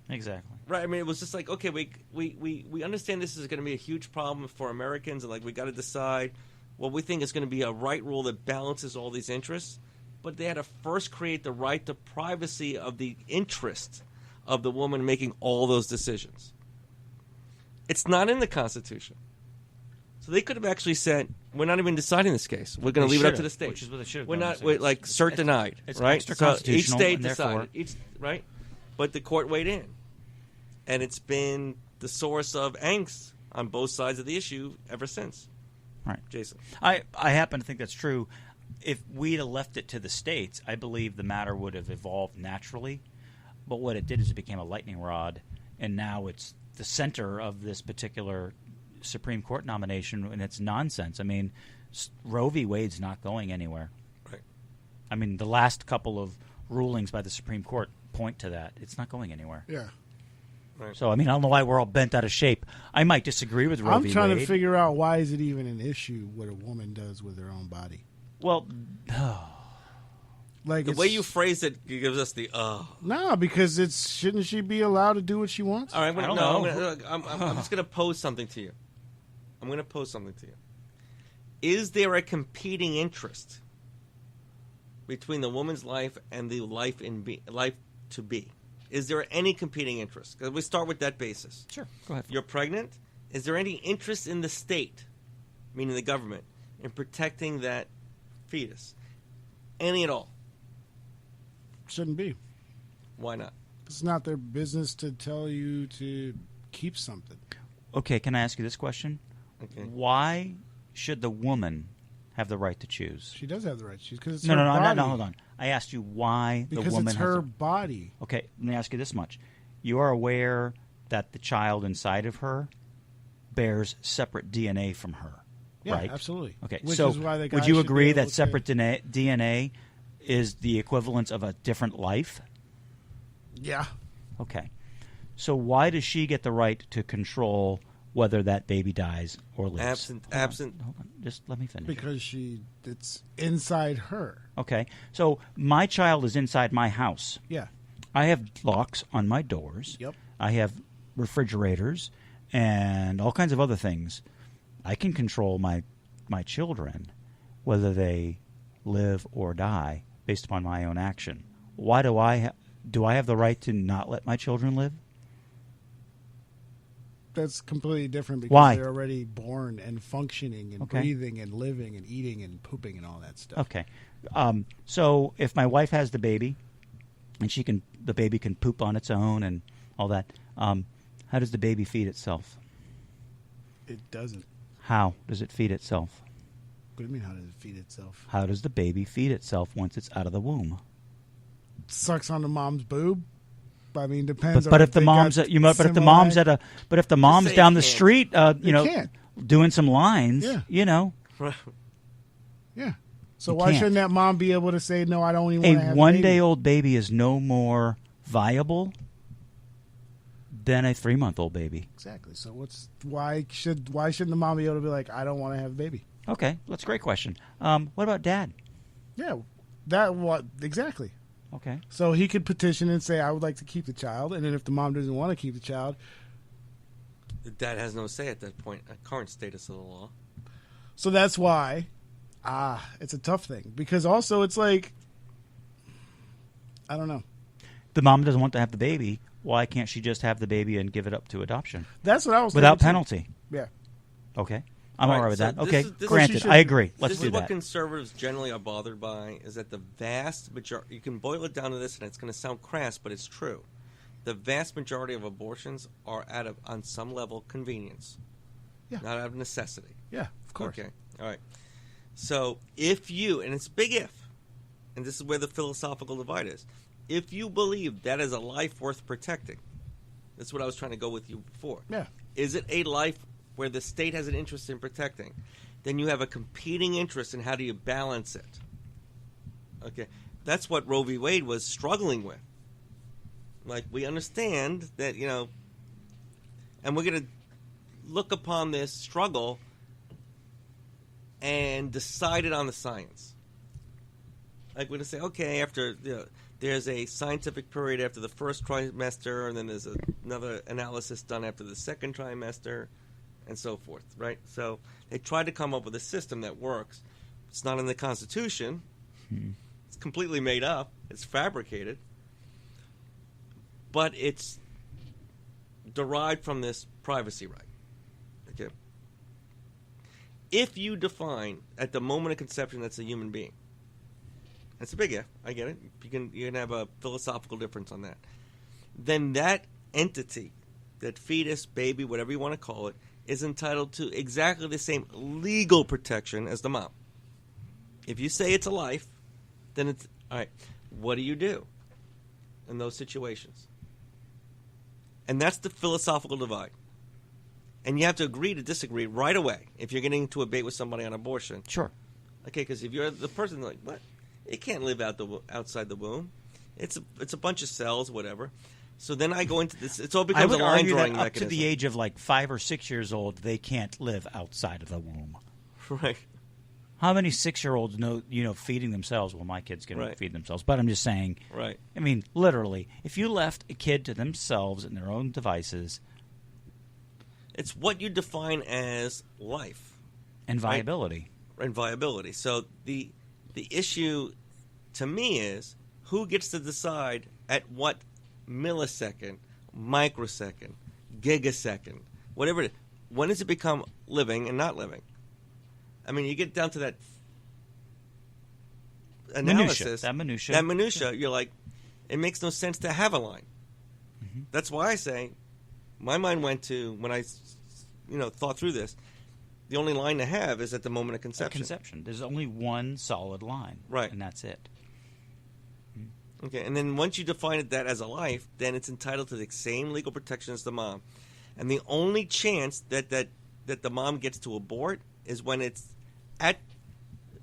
Exactly. Right. I mean, it was just like, okay, we understand this is going to be a huge problem for Americans, and like we got to decide what we think is going to be a right rule that balances all these interests. But they had to first create the right to privacy of the interest of the woman making all those decisions. It's not in the Constitution. So they could have actually said, we're not even deciding this case. We're going to leave it up to the states. Which is what they should have We're done. not, we're like, cert denied, it's right? extra So each constitutional, state and therefore- decided, right? But the court weighed in. And it's been the source of angst on both sides of the issue ever since. Right. Jason. I happen to think that's true. If we'd have left it to the states, I believe the matter would have evolved naturally. But what it did is it became a lightning rod, and now it's the center of this particular Supreme Court nomination, and it's nonsense. I mean, Roe v. Wade's not going anywhere. Right. I mean, the last couple of rulings by the Supreme Court point to that. It's not going anywhere. Yeah. Right. So, I mean, I don't know why we're all bent out of shape. I might disagree with Roe v. I'm Wade. trying to figure out why is it even an issue what a woman does with her own body. Well, Like The way you phrase it gives us the No, because shouldn't she be allowed to do what she wants? All right, I don't know. I'm just going to pose something to you. Is there a competing interest between the woman's life and the life to be? Is there any competing interest? Because we start with that basis. sure. Go ahead. You're pregnant. Is there any interest in the state, meaning the government, in protecting that fetus? Any at all? Shouldn't be. Why not? It's not their business to tell you to keep something. Okay, can I ask you this question? Okay. Why should the woman have the right to choose? She does have the right to choose because it's No, her no, body. hold on. I asked you why the Because woman it's has her the- body. Okay, let me ask you this much. You are aware that the child inside of her bears separate DNA from her, Yeah, right? absolutely. Okay, Which so is why the guy would you should be agree able that to- separate DNA is the equivalence of a different life? Yeah. Okay. So why does she get the right to control whether that baby dies or lives? Absent. Hold on. Just let me finish. Because it's inside her. Okay. So my child is inside my house. Yeah. I have locks on my doors. Yep. I have refrigerators and all kinds of other things. I can control my children, whether they live or die, based upon my own action. Why do I have the right to not let my children live? That's completely different because Why? they're already born and functioning and Okay. breathing and living and eating and pooping and all that stuff. Okay. So if my wife has the baby, and the baby can poop on its own and all that, how does the baby feed itself? It doesn't. How does it feed itself? What do you mean, how does it feed itself? How does the baby feed itself once it's out of the womb? Sucks on the mom's boob. I mean, depends. But on if the they mom's got but if the mom's say down it the can't. street, can't. doing some lines, Yeah. Yeah. So You why can't. shouldn't that mom be able to say, no, I don't even want to a have one-day-old baby is no more viable than a 3-month-old baby. Exactly. So why shouldn't the mom be able to be like, I don't want to have a baby? Okay, that's a great question. What about dad? Yeah. Exactly. Okay. So he could petition and say, I would like to keep the child. And then if the mom doesn't want to keep the child. The dad has no say at that point, current status of the law. So that's why, it's a tough thing. Because also it's like, I don't know. The mom doesn't want to have the baby. Why can't she just have the baby and give it up to adoption That's what I was without thinking, too. penalty? Yeah. Okay. I'm Right, all right with so that. this Okay, is- this is- granted. should- I agree. Let's This do is what that. conservatives generally are bothered by, is that the vast majority, you can boil it down to this, and it's going to sound crass, but it's true. The vast majority of abortions are on some level, convenience. Yeah. Not out of necessity. Yeah, of course. Okay, all right. So if you, and it's a big if, and this is where the philosophical divide is, if you believe that is a life worth protecting, that's what I was trying to go with you before. Yeah. Is it a life where the state has an interest in protecting? Then you have a competing interest in how do you balance it. Okay, that's what Roe v. Wade was struggling with. Like, we understand that, and we're going to look upon this struggle and decide it on the science. Like, we're going to say, okay, after, there's a scientific period after the first trimester, and then there's another analysis done after the second trimester, and so forth, right? So they tried to come up with a system that works. It's not in the Constitution. It's completely made up. It's fabricated. But it's derived from this privacy right. Okay. If you define at the moment of conception that's a human being, that's a big if. I get it. You can have a philosophical difference on that. Then that entity, that fetus, baby, whatever you want to call it, is entitled to exactly the same legal protection as the mom. If you say it's a life, then it's all right. What do you do in those situations? And that's the philosophical divide. And you have to agree to disagree right away if you're getting into a debate with somebody on abortion. Sure. Okay, because if you're the person like, what? It can't live outside the womb. It's a bunch of cells, whatever. So then I go into this. It all I becomes a would line argue drawing that up mechanism. to the age of like 5 or 6 years old, they can't live outside of the womb. Right. How many 6-year-olds know, feeding themselves? Well, my kids can Right. feed themselves, but I'm just saying. Right. I mean, literally, if you left a kid to themselves and their own devices It's what you define as life and viability, and viability. So the issue to me is who gets to decide at what millisecond, microsecond, gigasecond, whatever it is. When does it become living and not living? I mean, you get down to that analysis. That minutia. That minutia, you're like, it makes no sense to have a line. Mm-hmm. That's why I say, my mind went to, when I thought through this, the only line to have is at the moment of conception. There's only one solid line. Right. And that's it. Okay, and then once you define it that as a life, then it's entitled to the same legal protection as the mom. And the only chance that the mom gets to abort is when it's at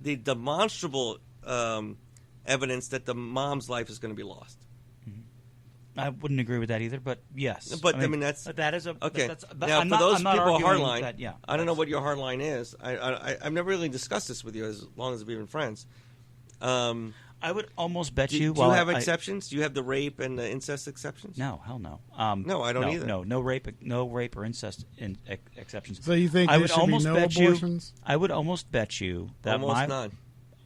the demonstrable evidence that the mom's life is going to be lost. I wouldn't agree with that either, but yes. But I mean that's that is a okay. That's, Now I'm for not, those I'm not people who are arguing hardline, that, yeah, I don't know what your hardline is. I've never really discussed this with you as long as we've been friends. I would almost bet Do you. you have exceptions? Do you have the rape and the incest exceptions? No, hell no. No, I don't either. No rape or incest exceptions. So you think there should be no abortions? I would almost bet you that almost none.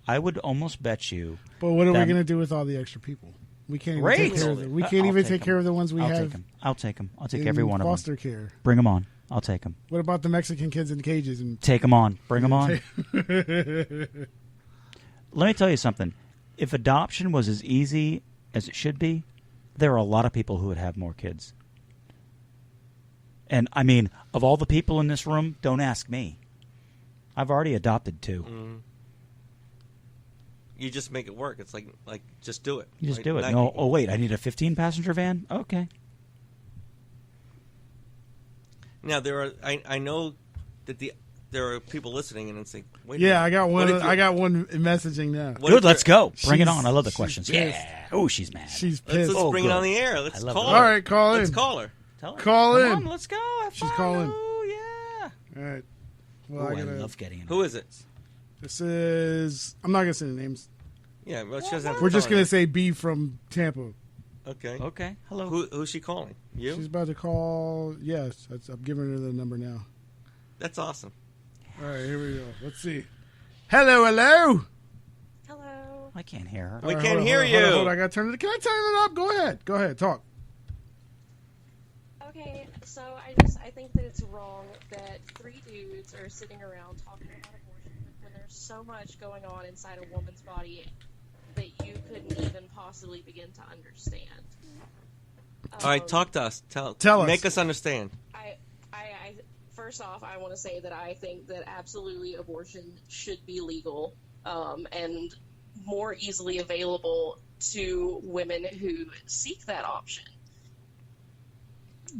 I would almost bet you. But what are we going to do with all the extra people? We can't even take care of them. We can't even take care of the ones we have. I'll take them. I'll take every one of them. Foster care. Bring them on. I'll take them. What about the Mexican kids in cages? And take them on. Bring them on. Let me tell you something. If adoption was as easy as it should be, there are a lot of people who would have more kids. And, I mean, of all the people in this room, don't ask me. I've already adopted 2. Mm. You just make it work. It's like just do it. You just do it. No, oh, wait, I need a 15-passenger van? Okay. Now, I know that there are people listening and it's like, wait. Yeah, I got one. I got one messaging now. Good, let's go. Bring it on. I love the questions. Yeah. Oh, she's mad. She's pissed. Let's bring it on the air. Let's call her. All right, call in. Let's call her. Tell her. Call in. Come on, let's go. She's calling. Oh, yeah. All right. Well, I love getting in. Who is it? This is. I'm not gonna say the names. Yeah, well, she doesn't have to We're just tell gonna her. say B from Tampa. Okay. Okay. Hello. Who's she calling? You? She's about to call. Yes, I'm giving her the number now. That's awesome. All right, here we go. Let's see. Hello. Hello. I can't hear her. We can't hear you. Hold on, I got to turn it. Can I turn it up? Go ahead. Talk. Okay, so I think that it's wrong that 3 dudes are sitting around talking about abortion when there's so much going on inside a woman's body that you couldn't even possibly begin to understand. All right, talk to us. Tell us. Make us understand. First off, I want to say that I think that absolutely abortion should be legal and more easily available to women who seek that option.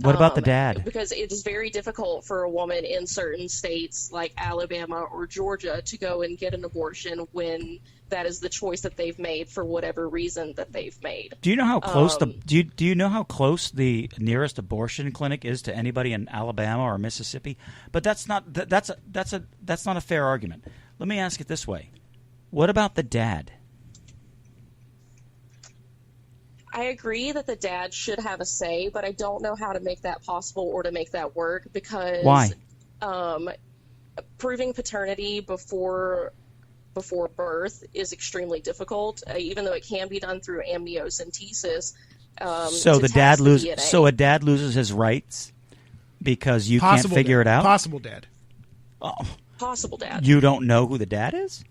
What about the dad? Because it is very difficult for a woman in certain states like Alabama or Georgia to go and get an abortion when that is the choice that they've made for whatever reason that they've made. Do you know how close do you know how close the nearest abortion clinic is to anybody in Alabama or Mississippi? But that's not a fair argument. Let me ask it this way: what about the dad? I agree that the dad should have a say, but I don't know how to make that possible or to make that work because why? Proving paternity before birth is extremely difficult, even though it can be done through amniocentesis. So the dad loses. So a dad loses his rights because you can't figure it out. Possible dad. Oh. Possible dad. You don't know who the dad is?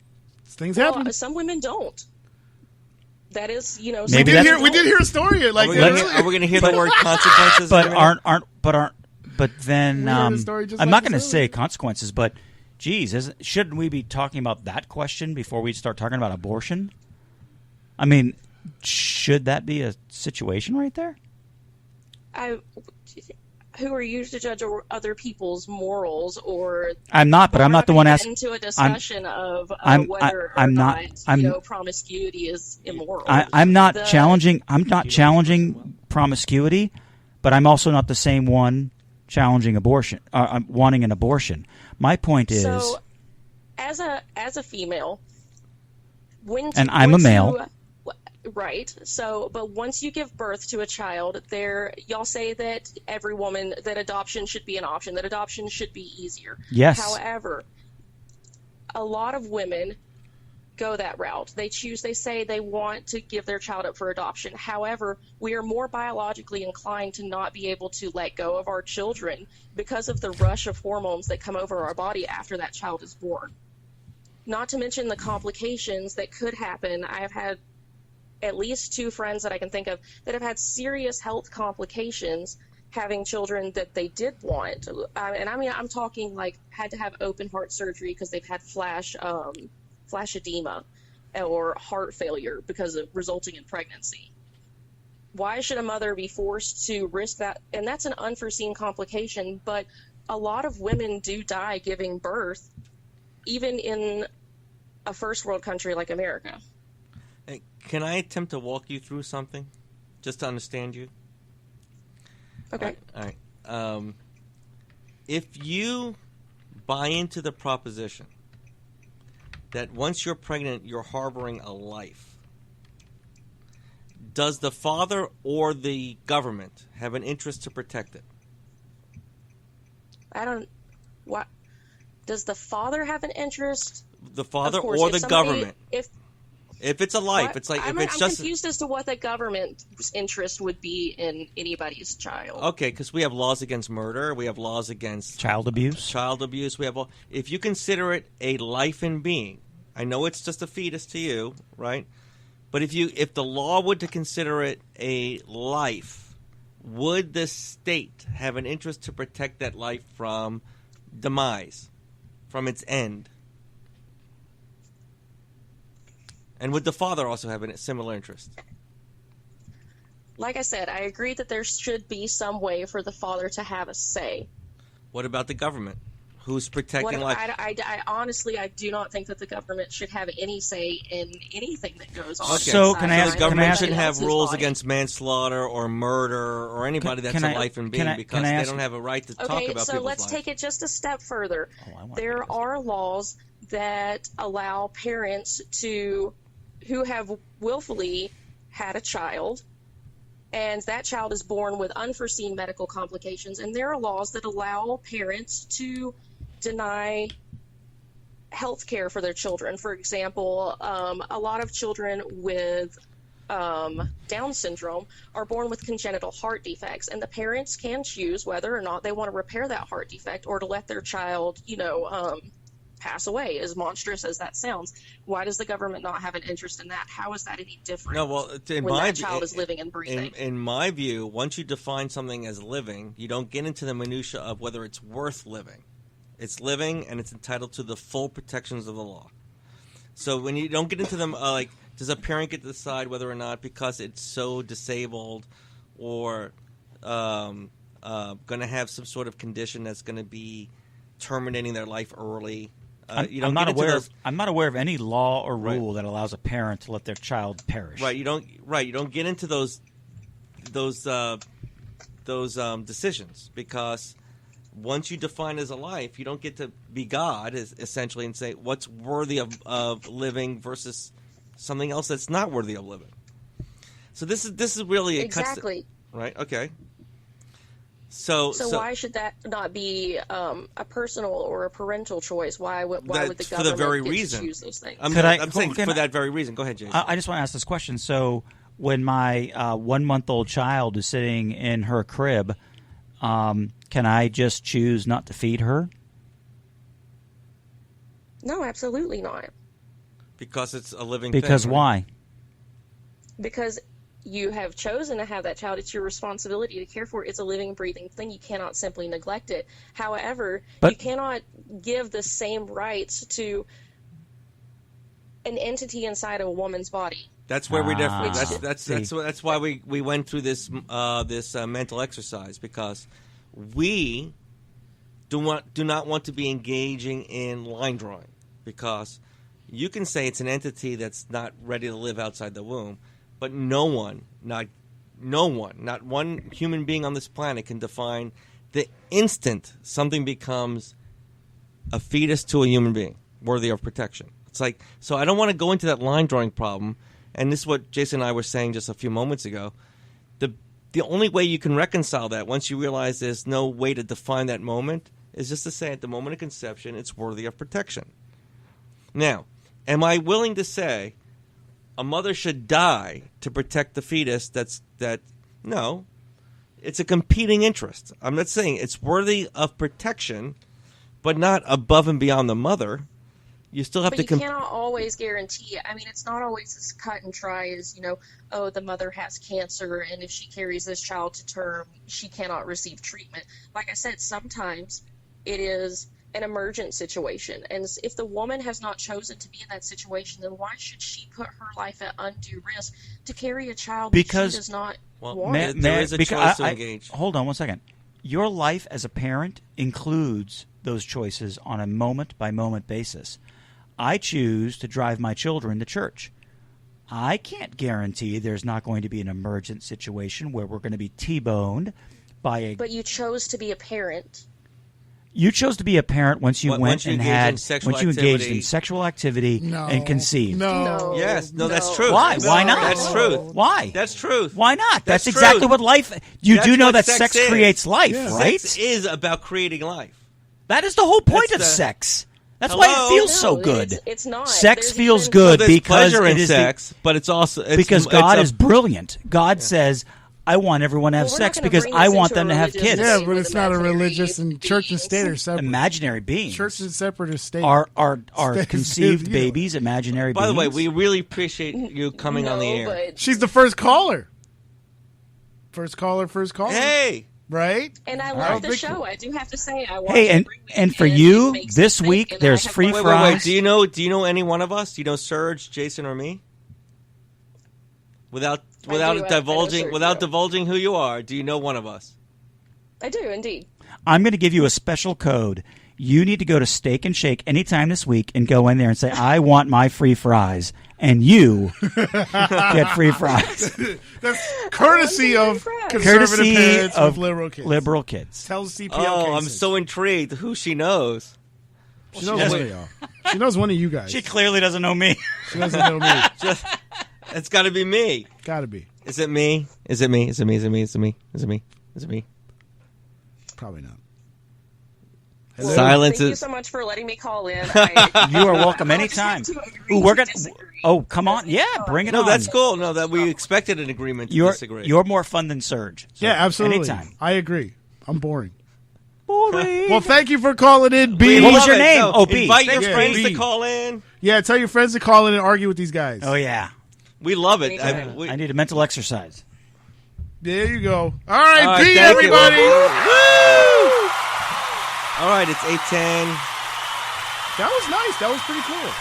Things happen. Some women don't. That is, maybe we did hear a story like that. Are we going to hear the word consequences? But then I'm not going to say consequences. But geez, shouldn't we be talking about that question before we start talking about abortion? I mean, should that be a situation right there? Who are you to judge other people's morals? Or I'm not, but I'm not the one asking. Into a discussion of whether or not promiscuity is immoral. I'm not challenging. I'm not challenging promiscuity, but I'm also not the same one challenging abortion. Wanting an abortion. My point is, so as a female, I'm a male. Right. So, but once you give birth to a child, y'all say that every woman, that adoption should be an option, that adoption should be easier. Yes. However, a lot of women go that route. They say they want to give their child up for adoption. However, we are more biologically inclined to not be able to let go of our children because of the rush of hormones that come over our body after that child is born. Not to mention the complications that could happen. I've had at least 2 friends that I can think of that have had serious health complications having children that they did want. And I mean, I'm talking like had to have open heart surgery because they've had flash edema or heart failure because of resulting in pregnancy. Why should a mother be forced to risk that? And that's an unforeseen complication, but a lot of women do die giving birth, even in a first world country like America. Hey, can I attempt to walk you through something, just to understand you? Okay. All right. If you buy into the proposition that once you're pregnant, you're harboring a life, does the father or the government have an interest to protect it? What does the father have an interest? The father Of course, or if the somebody- government? If it's a life, What? it's like I'm if it's just confused as to what the government's interest would be in anybody's child. okay, because we have laws against murder, we have laws against Child abuse. child abuse. We have all. If you consider it a life in being, I know it's just a fetus to you, right? But if the law would to consider it a life, would the state have an interest to protect that life from demise, from its end? And would the father also have a similar interest? Like I said, I agree that there should be some way for the father to have a say. What about the government, who's protecting life? I honestly, I do not think that the government should have any say in anything that goes on. Okay. So, can I inside ask- the government can I shouldn't anybody have else's rules body. against manslaughter or murder or anybody that's can a I- life in can being I- because can I they ask- don't have a right to talk Okay, about so people's let's lives. take it just a step further. I wanna hear There this. are laws that allow parents who have willfully had a child, and that child is born with unforeseen medical complications, and there are laws that allow parents to deny health care for their children. For example, a lot of children with Down syndrome are born with congenital heart defects, and the parents can choose whether or not they want to repair that heart defect or to let their child, pass away, as monstrous as that sounds. Why does the government not have an interest in that? How is that any different No, well, in when my that child is living and breathing? in my view, once you define something as living, you don't get into the minutia of whether it's worth living. It's living, and it's entitled to the full protections of the law. So when you don't get into them, like, does a parent get to decide whether or not because it's so disabled or going to have some sort of condition that's going to be terminating their life early? You don't I'm not get into aware. those, I'm not aware of any law or Right. rule that allows a parent to let their child perish. Right, you don't get into those decisions because once you define as a life, you don't get to be God essentially and say what's worthy of living versus something else that's not worthy of living. So this is really Exactly. right. Okay. So why should that not be a personal or a parental choice? Why would the That's for the government very get reason. to choose those things? I'm saying can for I- that very reason. Go ahead, Jason. I just want to ask this question. So, when my 1-month-old child is sitting in her crib, can I just choose not to feed her? No, absolutely not. Because it's a living Because thing. Right? why? Because you have chosen to have that child. It's your responsibility to care for it. It's a living, breathing thing. You cannot simply neglect it. However, But- you cannot give the same rights to an entity inside of a woman's body. That's where we differ. Ah, That's why we went through this mental exercise because we do not want to be engaging in line drawing because you can say it's an entity that's not ready to live outside the womb, but no one, not one human being on this planet can define the instant something becomes a fetus to a human being worthy of protection. It's like, so I don't want to go into that line drawing problem. And this is what Jason and I were saying just a few moments ago. The only way you can reconcile that once you realize there's no way to define that moment is just to say at the moment of conception it's worthy of protection. Now, am I willing to say a mother should die to protect the fetus? No. It's a competing interest. I'm not saying it's worthy of protection, but not above and beyond the mother. You still have But to you cannot always guarantee it. I mean, it's not always as cut and dry as, oh, the mother has cancer, and if she carries this child to term, she cannot receive treatment. Like I said, sometimes it is an emergent situation. And if the woman has not chosen to be in that situation, then why should she put her life at undue risk to carry a child Because- that she does not Well, want? there is a choice to engage. Hold on one second. Your life as a parent includes those choices on a moment-by-moment basis. I choose to drive my children to church. I can't guarantee there's not going to be an emergent situation where we're going to be T-boned by a... But you chose to be a parent. You chose to be a parent once you Once you engaged in sexual activity and conceived. No. Yes. No, that's true. Why? Why not? That's truth. Why? That's truth. Why not? That's That's exactly truth. what life. You That's do know what that sex is. creates life, Yeah. right? Sex is about creating life. That is the whole point That's of the- sex. That's why Hello? it feels so No, good. It's not. Sex There's feels even- good There's because pleasure it in is sex, but it's also because God is brilliant. God says, "I want everyone to have Well, we're not sex gonna because bring I this want into them a to have religious kids." Yeah, thing but with it's not a imaginary religious and church and state are separate. Imaginary beings Church and separate or state. are State- conceived you know. babies, imaginary By the way, beings. we really appreciate you coming on the air. But, She's the first caller. First caller. Hey, Right? and I Wow, love the big show. cool. I do have to say, I watch Hey, every week, and for it you, makes this me think, week, and there's I have free one- fries. do you know any one of us? Do you know Serge, Jason, or me? Without I know Serge, divulging who you are, do you know one of us? I do indeed. I'm going to give you a special code. You need to go to Steak and Shake anytime this week and go in there and say, "I want my free fries," and you get free fries. That's courtesy I'm of very proud. conservative Courtesy parents of with liberal kids. Liberal kids. Tells CPL Oh, I'm cases. so intrigued who she knows. She knows one of y'all. She knows one of you guys. She clearly doesn't know me. She doesn't know me. Just, it's got to be me. Gotta be. Is it me? Is it me? Is it me? Is it me? Is it me? Is it me? Is it me? Probably not. Well, Silence Thank you is- so much for letting me call in. You are welcome anytime. Ooh, we're gonna. Oh, come on. Yeah, bring it No, on. that's cool. No, that we expected an agreement to disagree. You're more fun than Serge. So Yeah, absolutely. Anytime. I agree. I'm boring. Boring. Well, thank you for calling in, B. What was Love your it. name? No, Oh, B. Invite your Yeah, friends B. to call in. Yeah, tell your friends to call in and argue with these guys. Oh yeah. We love it. Anytime. I need a mental exercise. There you go. All right, All right, B, thank you. everybody. Woo! All right, it's 8:10. That was nice. That was pretty cool.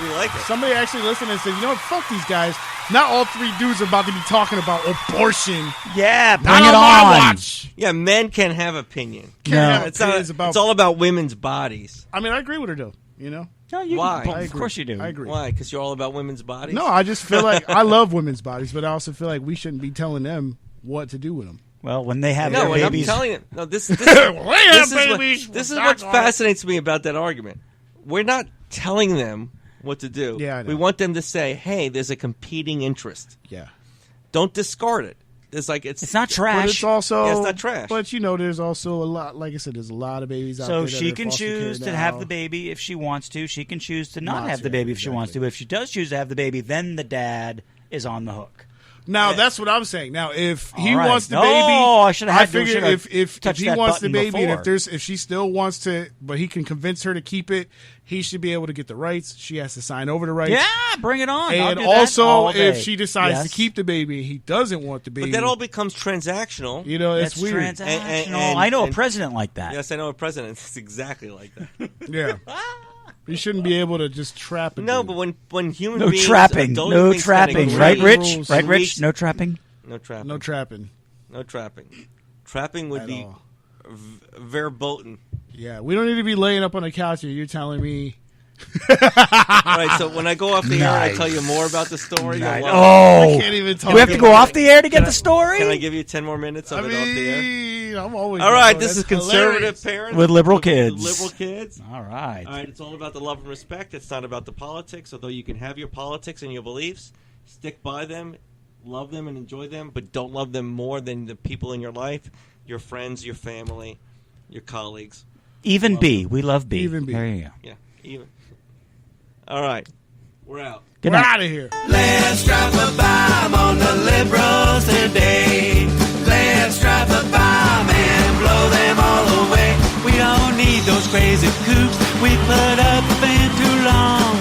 We like it. Somebody actually listened and said, you know what, fuck these guys. Not all three dudes are about to be talking about abortion. Yeah, bring Not it on my on. watch. Yeah, men can have opinion. Can't No. have It's, not, opinions about. it's all about women's bodies. I mean, I agree with her, though. You know? No, you Why? Well, I of agree. course you do. I agree. Why? Because you're all about women's bodies? No, I just feel like I love women's bodies, but I also feel like we shouldn't be telling them what to do with them. Well, when they have No, their and I'm babies, telling you. No, this have is babies. what, this is We're what not on fascinates me about that argument. We're not telling them what to do. Yeah, I know. We want them to say, hey, there's a competing interest. Yeah. Don't discard it. It's not trash. But it's also. Yeah, it's not trash. But, you know, there's also a lot, like I said, there's a lot of babies out there. so that she are can foster care choose to now. have the baby if she wants to. She can choose to not Not have the to, baby if she wants exactly. to. If she does choose to have the baby, then the dad is on the hook. Now that's what I'm saying. Now if he All right. wants the No, baby, I should've had to- figure should've if touched he that wants the button baby and before. if she still wants to, but he can convince her to keep it, he should be able to get the rights. She has to sign over the rights. Yeah, bring it on. I'll And do that also, all if day. she decides Yes. to keep the baby, and he doesn't want the baby. But that all becomes transactional. you know, it's That's weird. transactional. And- I know a and- president like that. Yes, I know a president. It's exactly like that. Yeah, you shouldn't be able to just trap it. No, but when human No beings, trapping. adult No beings trapping. kinda Right, agree- Rich? rules. Right, Rich? Weeks- No trapping? No trapping. no trapping. No trapping. Trapping would At be all. verboten. Yeah, we don't need to be laying up on the couch here. You're telling me. All right, so when I go off the air, I Nice. tell you more about the story. you'll Nice. love it. Oh, I can't even talk. do we have to go off the air to get Can the I- story? Can I give you 10 more minutes of I it off the air? mean, I'm always. All right, oh, this is that's conservative hilarious. parents With liberal kids. Liberal kids. All right. All right, it's all about the love and respect. It's not about the politics. Although you can have your politics and your beliefs, stick by them, love them, and enjoy them, but don't love them more than the people in your life, your friends, your family, your colleagues. Even B. We love B. Even B. There you go. Yeah, even. All right, we're out. Good We're night. out of here. Let's drop a bomb on the liberals today. Let's drop a bomb and blow them all away. We don't need those crazy coops we put up in too long.